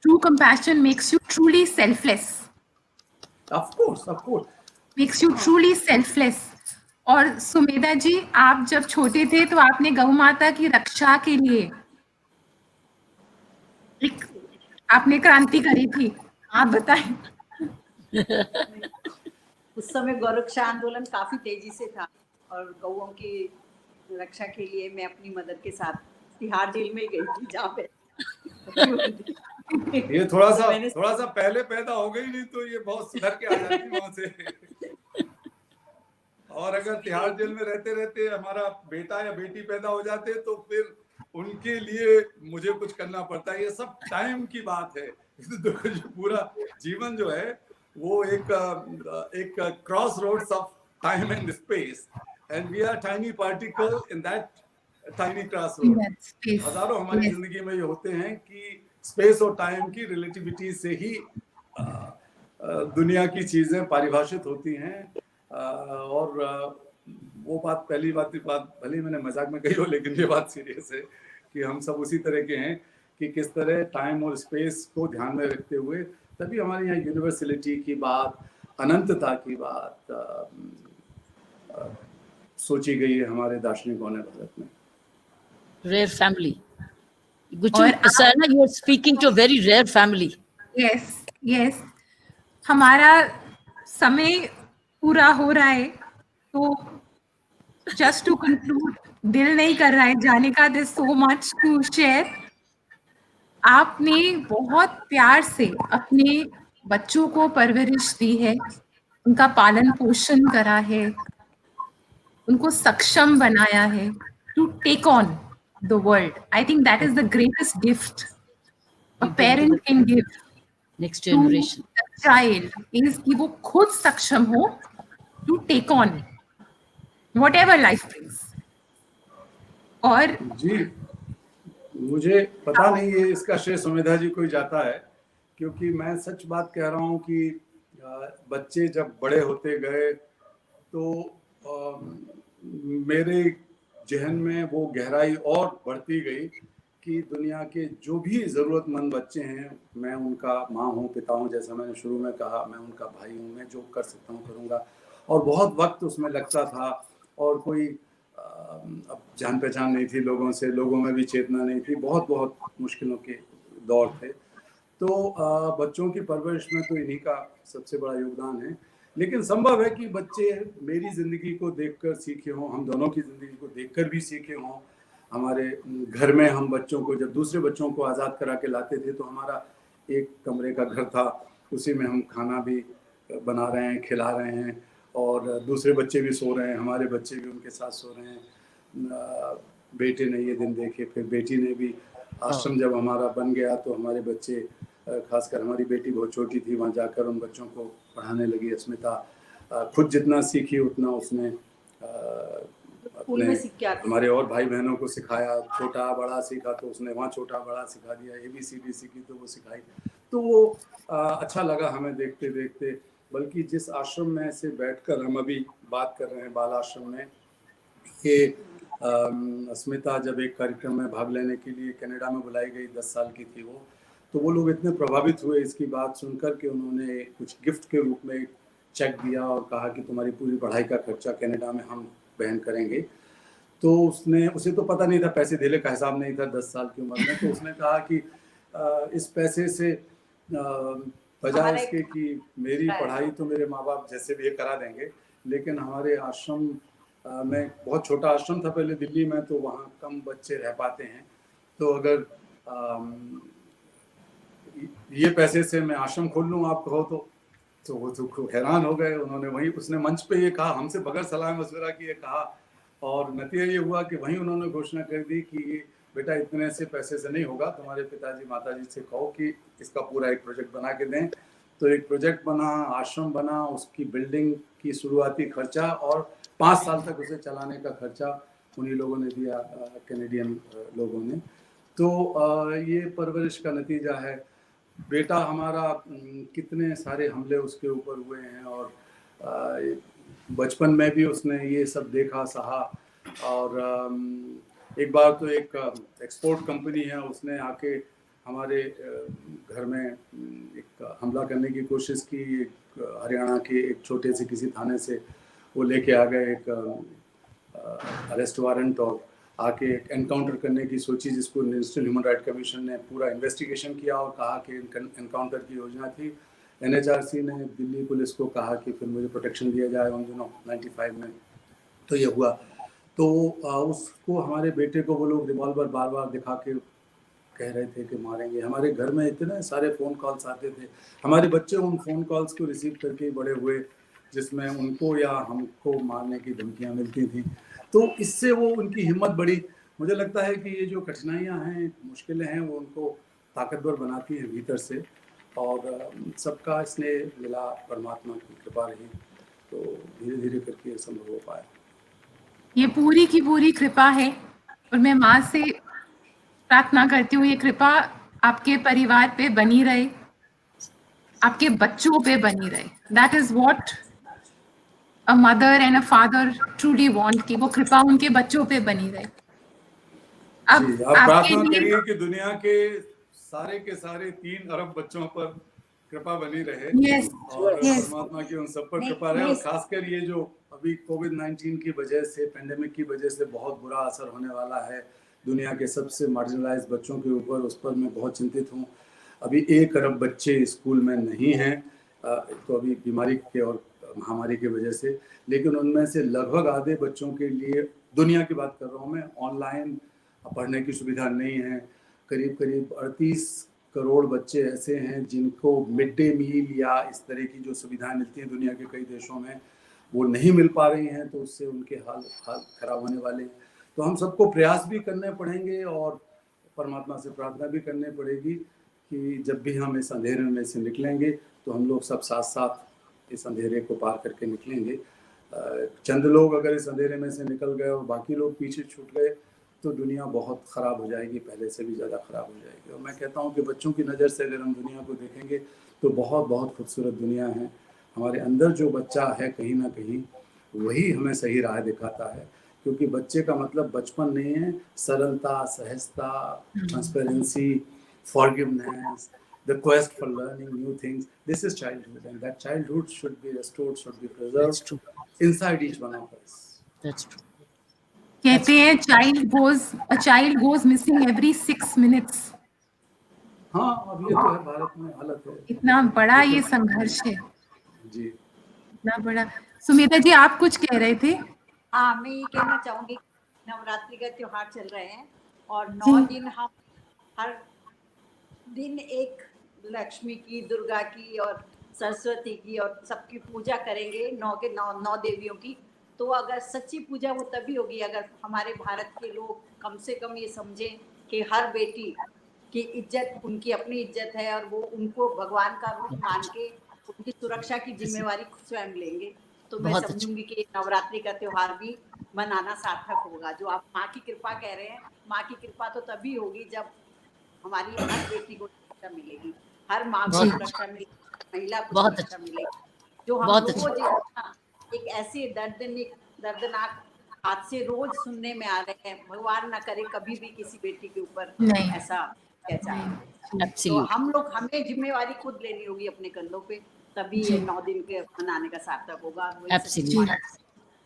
True compassion makes you truly selfless. Of course. Makes you truly selfless. और सुमेधा जी, आप जब छोटे थे तो आपने गौ माता की रक्षा के लिए एक आपने क्रांति करी थी, आप बताएं। उस समय गौरक्षा आंदोलन काफी तेजी से था और गौओं की रक्षा के लिए मैं अपनी मदर के साथ तिहाड़ जेल में गई थी, जहाँ पे ये थोड़ा सा पहले पैदा हो गई, नहीं तो ये बहुत सुधर के आ जाती वहां से। और अगर तिहाड़ जेल में रहते रहते हमारा बेटा या बेटी पैदा हो जाते तो फिर उनके लिए मुझे कुछ करना पड़ता है। ये सब टाइम की बात है। जो पूरा जीवन जो है वो एक cross roads of time and space, and we are tiny particle in that tiny cross road. हजारों हमारी जिंदगी में ये होते हैं कि स्पेस और टाइम की रिलेटिविटी से ही दुनिया की चीजें परिभाषित होती हैं। और वो बात पहली बात भले मैंने मजाक में कही हो, लेकिन ये बात सीरियस है कि हम सब उसी तरह के हैं कि किस तरह टाइम और स्पेस को ध्यान में रखते हुए तभी हमारे यहाँ यूनिवर्सलिटी की बात, अनंतता की बात सोची गई है हमारे दार्शनिकों ने भारत में। Rare family, you are speaking to very rare family. Yes, हमारा समय पूरा हो रहा है, तो जस्ट टू कंक्लूड, दिल नहीं कर रहा है जाने का, this so much to share. आपने बहुत प्यार से अपने बच्चों को परवरिश दी है, उनका पालन पोषण करा है, उनको सक्षम बनाया है to take on the world. I think that is the greatest gift a parent can give next generation child, is कि वो खुद सक्षम हो to take on whatever life brings. और जी, मुझे पता नहीं है इसका श्रेय सुमेधा जी को ही जाता है, क्योंकि मैं सच बात कह रहा हूँ कि बच्चे जब बड़े होते गए तो मेरे जहन में वो गहराई और बढ़ती गई कि दुनिया के जो भी ज़रूरतमंद बच्चे हैं, मैं उनका माँ हूँ, पिता हूँ, जैसा मैंने शुरू में कहा, मैं उनका भाई हूँ, मैं जो कर सकता हूँ करूँगा। और बहुत वक्त उसमें लगता था और कोई अब जान पहचान नहीं थी लोगों से, लोगों में भी चेतना नहीं थी, बहुत मुश्किलों के दौर थे। तो बच्चों की परवरिश में तो इन्हीं का सबसे बड़ा योगदान है। लेकिन संभव है कि बच्चे मेरी ज़िंदगी को देखकर सीखे हों, हम दोनों की ज़िंदगी को देखकर भी सीखे हों। हमारे घर में हम बच्चों को, जब दूसरे बच्चों को आज़ाद करा के लाते थे तो हमारा एक कमरे का घर था, उसी में हम खाना भी बना रहे हैं, खिला रहे हैं, और दूसरे बच्चे भी सो रहे हैं, हमारे बच्चे भी उनके साथ सो रहे हैं। बेटे ने ये दिन देखे, फिर बेटी ने भी। आश्रम जब हमारा बन गया तो हमारे बच्चे, खासकर हमारी बेटी बहुत छोटी थी, वहाँ जाकर उन बच्चों को पढ़ाने लगी। अस्मिता खुद जितना सीखी उतना उसने अपने हमारे और भाई बहनों को सिखाया। छोटा बड़ा सीखा तो उसने वहाँ छोटा बड़ा सिखा दिया, ABCD सीखी तो वो सिखाई। तो वो अच्छा लगा हमें देखते देखते। बल्कि जिस आश्रम में से बैठकर हम अभी बात कर रहे हैं, बाल आश्रम में, कि अस्मिता जब एक कार्यक्रम में भाग लेने के लिए कनाडा में बुलाई गई, 10 साल की थी वो, तो वो लोग इतने प्रभावित हुए इसकी बात सुनकर कि उन्होंने कुछ गिफ्ट के रूप में चेक दिया और कहा कि तुम्हारी पूरी पढ़ाई का खर्चा कनाडा में हम वहन करेंगे। तो उसे तो पता नहीं था, पैसे देने का हिसाब नहीं था 10 साल की उम्र में। तो उसने कहा कि इस पैसे से बजाय इसके कि मेरी पढ़ाई तो मेरे माँ बाप जैसे भी ये करा देंगे, लेकिन हमारे आश्रम में, बहुत छोटा आश्रम था पहले दिल्ली में, तो वहाँ कम बच्चे रह पाते हैं, तो अगर ये पैसे से मैं आश्रम खोल लूँ आप कहो तो तो वो तो खूब हैरान हो गए। उन्होंने वहीं उसने मंच पे ये कहा, हमसे बगैर सलाह मशवरा किए कहा, और नतीजा ये हुआ कि वहीं उन्होंने घोषणा कर दी कि बेटा इतने से पैसे से नहीं होगा, तुम्हारे पिताजी माताजी से कहो कि इसका पूरा एक प्रोजेक्ट बना के दें। तो एक प्रोजेक्ट बना, आश्रम बना, उसकी बिल्डिंग की शुरुआती खर्चा और 5 साल तक उसे चलाने का खर्चा उन्हीं लोगों ने दिया, कैनेडियन लोगों ने। तो ये परवरिश का नतीजा है। बेटा हमारा कितने सारे हमले उसके ऊपर हुए हैं, और बचपन में भी उसने ये सब देखा सहा। और एक बार तो एक एक्सपोर्ट कंपनी है, उसने आके हमारे घर में एक हमला करने की कोशिश की। एक हरियाणा के एक छोटे से किसी थाने से वो लेके आ गए एक अरेस्ट वारंट, और आके एनकाउंटर करने की सोची, जिसको नेशनल ह्यूमन राइट कमीशन ने पूरा इन्वेस्टिगेशन किया और कहा कि एनकाउंटर की योजना थी। एनएचआरसी ने दिल्ली पुलिस को कहा कि फिर मुझे प्रोटेक्शन दिया जाए उन दिनों 95 में। तो ये हुआ। तो उसको, हमारे बेटे को वो लोग रिवॉल्वर बार बार दिखा के कह रहे थे कि मारेंगे। हमारे घर में इतने सारे फ़ोन कॉल्स आते थे। हमारे बच्चे उन फ़ोन कॉल्स को रिसीव करके ही बड़े हुए, जिसमें उनको या हमको मारने की धमकियाँ मिलती थी। तो इससे वो उनकी हिम्मत बढ़ी। मुझे लगता है कि ये जो कठिनाइयाँ हैं, मुश्किलें हैं, वो उनको ताकतवर बनाती हैं भीतर से। और सबका स्नेह मिला, परमात्मा की कृपा रही, तो धीरे धीरे करके ये संभव हो पाया। ये पूरी की पूरी कृपा है, और मैं माँ से प्रार्थना करती हूँ ये कृपा आपके परिवार पे बनी रहे, आपके बच्चों पे बनी रहे। That is what a mother and a father truly want, कि वो कृपा उनके बच्चों पे बनी रहे। अब जी, आप आपके प्रार्थना लिए करिए कि दुनिया के सारे 3 अरब बच्चों पर कृपा बनी रहे, यस और यस परमात्मा की उन सब पर नहीं कृपा रहे। नहीं और खासकर ये जो अभी कोविड-19 की वजह से, पेंडेमिक की वजह से बहुत बुरा असर होने वाला है दुनिया के सबसे मार्जिनलाइज्ड बच्चों के ऊपर, उस पर मैं बहुत चिंतित हूँ। अभी 1 अरब बच्चे स्कूल में नहीं हैं, तो अभी बीमारी के और महामारी की वजह से, लेकिन उनमें से लगभग आधे बच्चों के लिए, दुनिया की बात कर रहा हूँ मैं, ऑनलाइन पढ़ने की सुविधा नहीं है। करीब करीब 38 करोड़ बच्चे ऐसे हैं जिनको मिड डे मील या इस तरह की जो सुविधाएं मिलती हैं दुनिया के कई देशों में, वो नहीं मिल पा रही हैं। तो उससे उनके हाल हाल खराब होने वाले हैं। तो हम सबको प्रयास भी करने पड़ेंगे और परमात्मा से प्रार्थना भी करनी पड़ेगी कि जब भी हम इस अंधेरे में से निकलेंगे तो हम लोग सब साथ साथ इस अंधेरे को पार करके निकलेंगे। चंद लोग अगर इस अंधेरे में से निकल गए और बाकी लोग पीछे छूट गए तो दुनिया बहुत ख़राब हो जाएगी, पहले से भी ज़्यादा ख़राब हो जाएगी। और मैं कहता हूँ कि बच्चों की नज़र से अगर हम दुनिया को देखेंगे तो बहुत बहुत खूबसूरत दुनिया है। हमारे अंदर जो बच्चा है कहीं ना कहीं वही हमें सही राह दिखाता है, क्योंकि बच्चे का मतलब बचपन नहीं है, सरलता, सहजता, transparency, forgiveness, the quest for learning new things. This is childhood, and that childhood should be restored, should be That's preserved true. inside each one of us. That's true. कहते हैं a child goes missing every 6 minutes. हाँ, अब ये तो है, भारत में हालत है। इतना बड़ा ये लेकिन- संघर्ष है, जी, इतना बड़ा। सुमिता जी, आप कुछ कह रहे थे? हाँ, मैं ये कहना चाहूंगी, नवरात्रि का त्योहार चल रहे हैं और 9 जी। दिन हम हर दिन एक लक्ष्मी की, दुर्गा की और सरस्वती की और सबकी पूजा करेंगे, 9 के 9 देवियों की। तो अगर सच्ची पूजा वो तभी होगी अगर हमारे भारत के लोग कम से कम ये समझें कि हर बेटी की इज्जत उनकी अपनी इज्जत है और वो उनको भगवान का रूप मान के उनकी सुरक्षा की जिम्मेवारी स्वयं लेंगे। तो मैं बहुत अच्छा। समझूंगी कि नवरात्रि का त्योहार भी मनाना सार्थक होगा। जो आप माँ की कृपा कह रहे हैं, माँ की कृपा तो तभी होगी जब हमारी हर बेटी को सुरक्षा मिलेगी, हर माँ को बहुत सुरक्षा मिलेगी, महिला को बहुत सुरक्षा मिलेगी। जो हम बहुत रोज अच्छा। एक ऐसे दर्दनाक हादसे रोज सुनने में आ रहे हैं, भगवान ना करे कभी भी किसी बेटी के ऊपर नहीं। ऐसा अत्याचार। तो Absolutely. हम लोग, हमें जिम्मेवारी खुद लेनी होगी अपने कंधों पे, तभी ये 9 दिन के मनाने का सार्थक होगा। वही सच्ची Absolutely. बात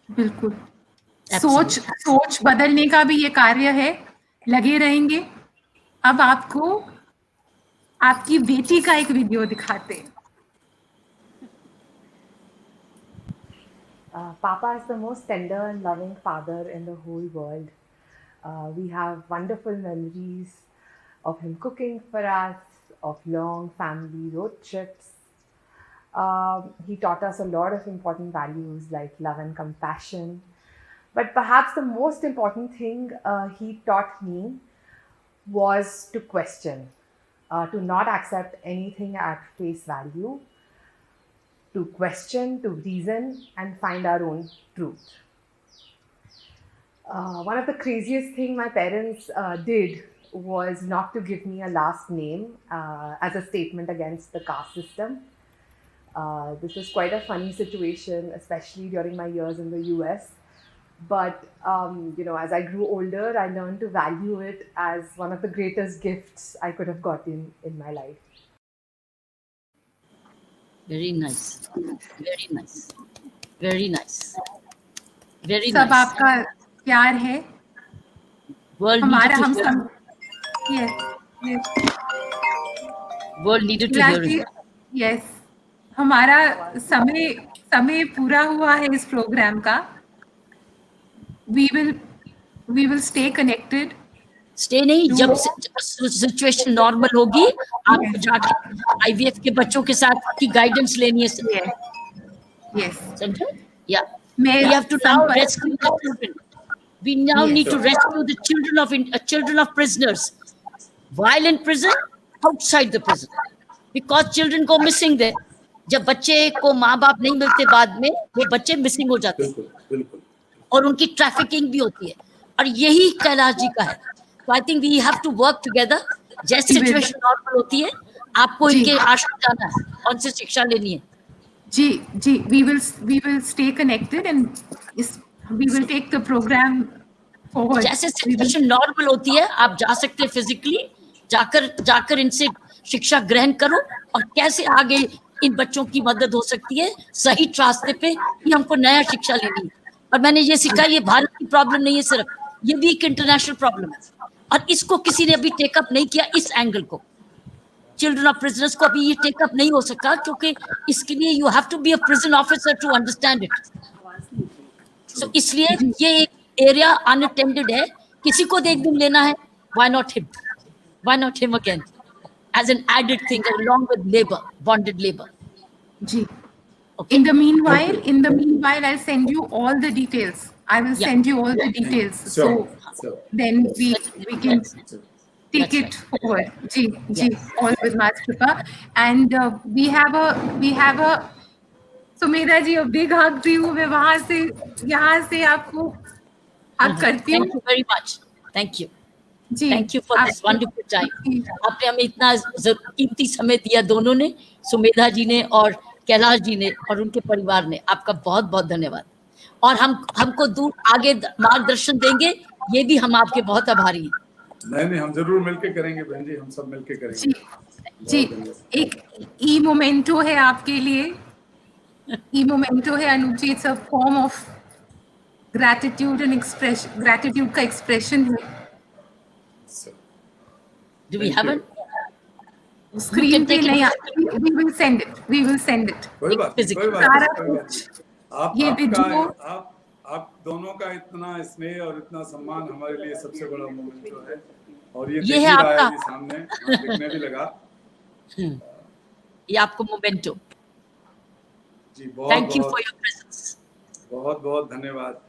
है। बिल्कुल। Absolutely. सोच बदलने का भी ये कार्य है, लगे रहेंगे। अब आपको आपकी बेटी का एक वीडियो दिखाते हैं। Papa is the most tender and loving father in the whole world. We have wonderful memories of him cooking for us, of long family road trips, He taught us a lot of important values like love and compassion. But perhaps the most important thing he taught me was to question, to not accept anything at face value, to question, to reason, and find our own truth. One of the craziest things my parents did was not to give me a last name as a statement against the caste system. This was quite a funny situation, especially during my years in the US. But as I grew older, I learned to value it as one of the greatest gifts I could have gotten in my life. Very nice. Very nice. Very nice. Very सब nice. आपका प्यार है World हमारा, needed हम to hear सब it. yes, World needed to hear it. Yes हमारा समय पूरा हुआ है इस प्रोग्राम का. we will stay connected. Stay नहीं, जब सिचुएशन नॉर्मल होगी आपको जाके आईवीएफ के बच्चों के साथ की गाइडेंस लेनी है. Yes. समझे? या मैं we have to now rescue the children. We now need to rescue the children of prisoners, while in prison, outside the prison, because children go missing there. जब बच्चे को माँ बाप नहीं मिलते बाद में, वो बच्चे मिसिंग हो जाते हैं. बिल्कुल. और उनकी ट्रैफिकिंग भी होती है, और यही कैलाश जी का है. तो I think we have to work together. जैसे सिचुएशन नॉर्मल होती है, आपको इनके आश्रम जाना है, उनसे शिक्षा लेनी है. जी we will stay connected and we will take the program forward. जैसे सिचुएशन नॉर्मल होती है, आप जा सकते हैं फिजिकली, जाकर इनसे शिक्षा ग्रहण करो, और कैसे आगे इन बच्चों की मदद हो सकती है सही रास्ते पे, ये हमको नया शिक्षा लेनी है. और मैंने ये सीखा, ये भारत की प्रॉब्लम नहीं है सिर्फ, ये भी एक इंटरनेशनल प्रॉब्लम है, और इसको किसी ने अभी टेकअप नहीं किया. इस एंगल को चिल्ड्रन ऑफ प्रिजनर्स को अभी ये टेकअप नहीं हो सका, क्योंकि इसके लिए you have to be a prison officer to understand it. So इसलिए ये एक एरिया अनअटेंडेड है. किसी को एक दिन लेना है, why not him again as an added thing along with labor, bonded labor. जी. In the meanwhile, I'll send you all the details. I will send you all the details. Sure. Then we can take it forward. जी, all with Ma's Kripa. And we have a Sumedha ji, a big hug to you. मैं यहाँ से आपको hug करती हूँ. Thank you very much. Thank you. Ji. Thank you for this wonderful time. आपने हमें इतना कीमती समय दिया, दोनों ने, सुमेधा जी ने और कैलाश जी ने और उनके परिवार ने. आपका बहुत बहुत धन्यवाद. और हमको दूर आगे मार्गदर्शन देंगे, ये भी हम आपके बहुत आभारी हैं. नहीं, हम जरूर मिलके करेंगे बहन जी, हम सब मिलके करेंगे. जी, एक ई मोमेंटो है आपके लिए. ई मोमेंटो है Anoop ji. It's a form of gratitude and gratitude का एक्सप्रेशन है. Do we have it? Screen पे नहीं, we will send it. कोई बात सारा कुछ ये वीडियो. आप दोनों का इतना स्नेह और इतना सम्मान हमारे लिए सबसे बड़ा मोमेंट है. और ये है आपका सामने देखने भी लगा. ये आपको मोमेंटो. जी, बहुत thank you for your presence. बहुत बहुत धन्यवाद.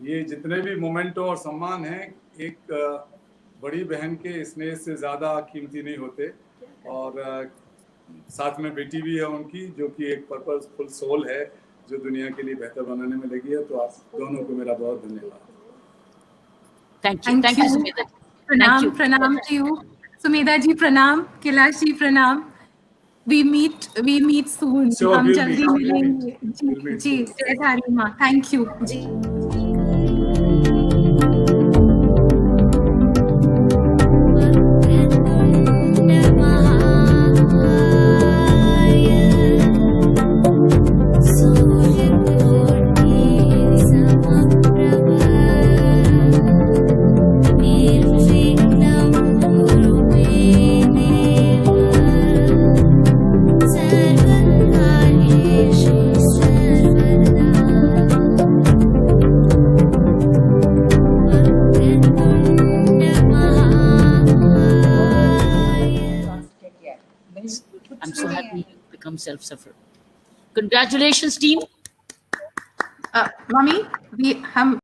ये जितने भी मोमेंटो और सम्मान हैं, एक बड़ी बहन के स्नेह से ज़्यादा कीमती नहीं होते. और साथ में बेटी भी है उनकी, जो कि एक पर्पसफुल सोल है, जो दुनिया के लिए बेहतर बनाने में लगी है. तो आप दोनों को मेरा बहुत धन्यवाद. Thank you Sumedha. प्रणाम to you. सुमेधा जी प्रणाम, कैलाश जी प्रणाम. We meet soon. हम जल्दी मिलेंगे. जी, जय धारी माँ. Thank you. जी. I'm so happy you become self-sufficient. Congratulations, team. Mummy हम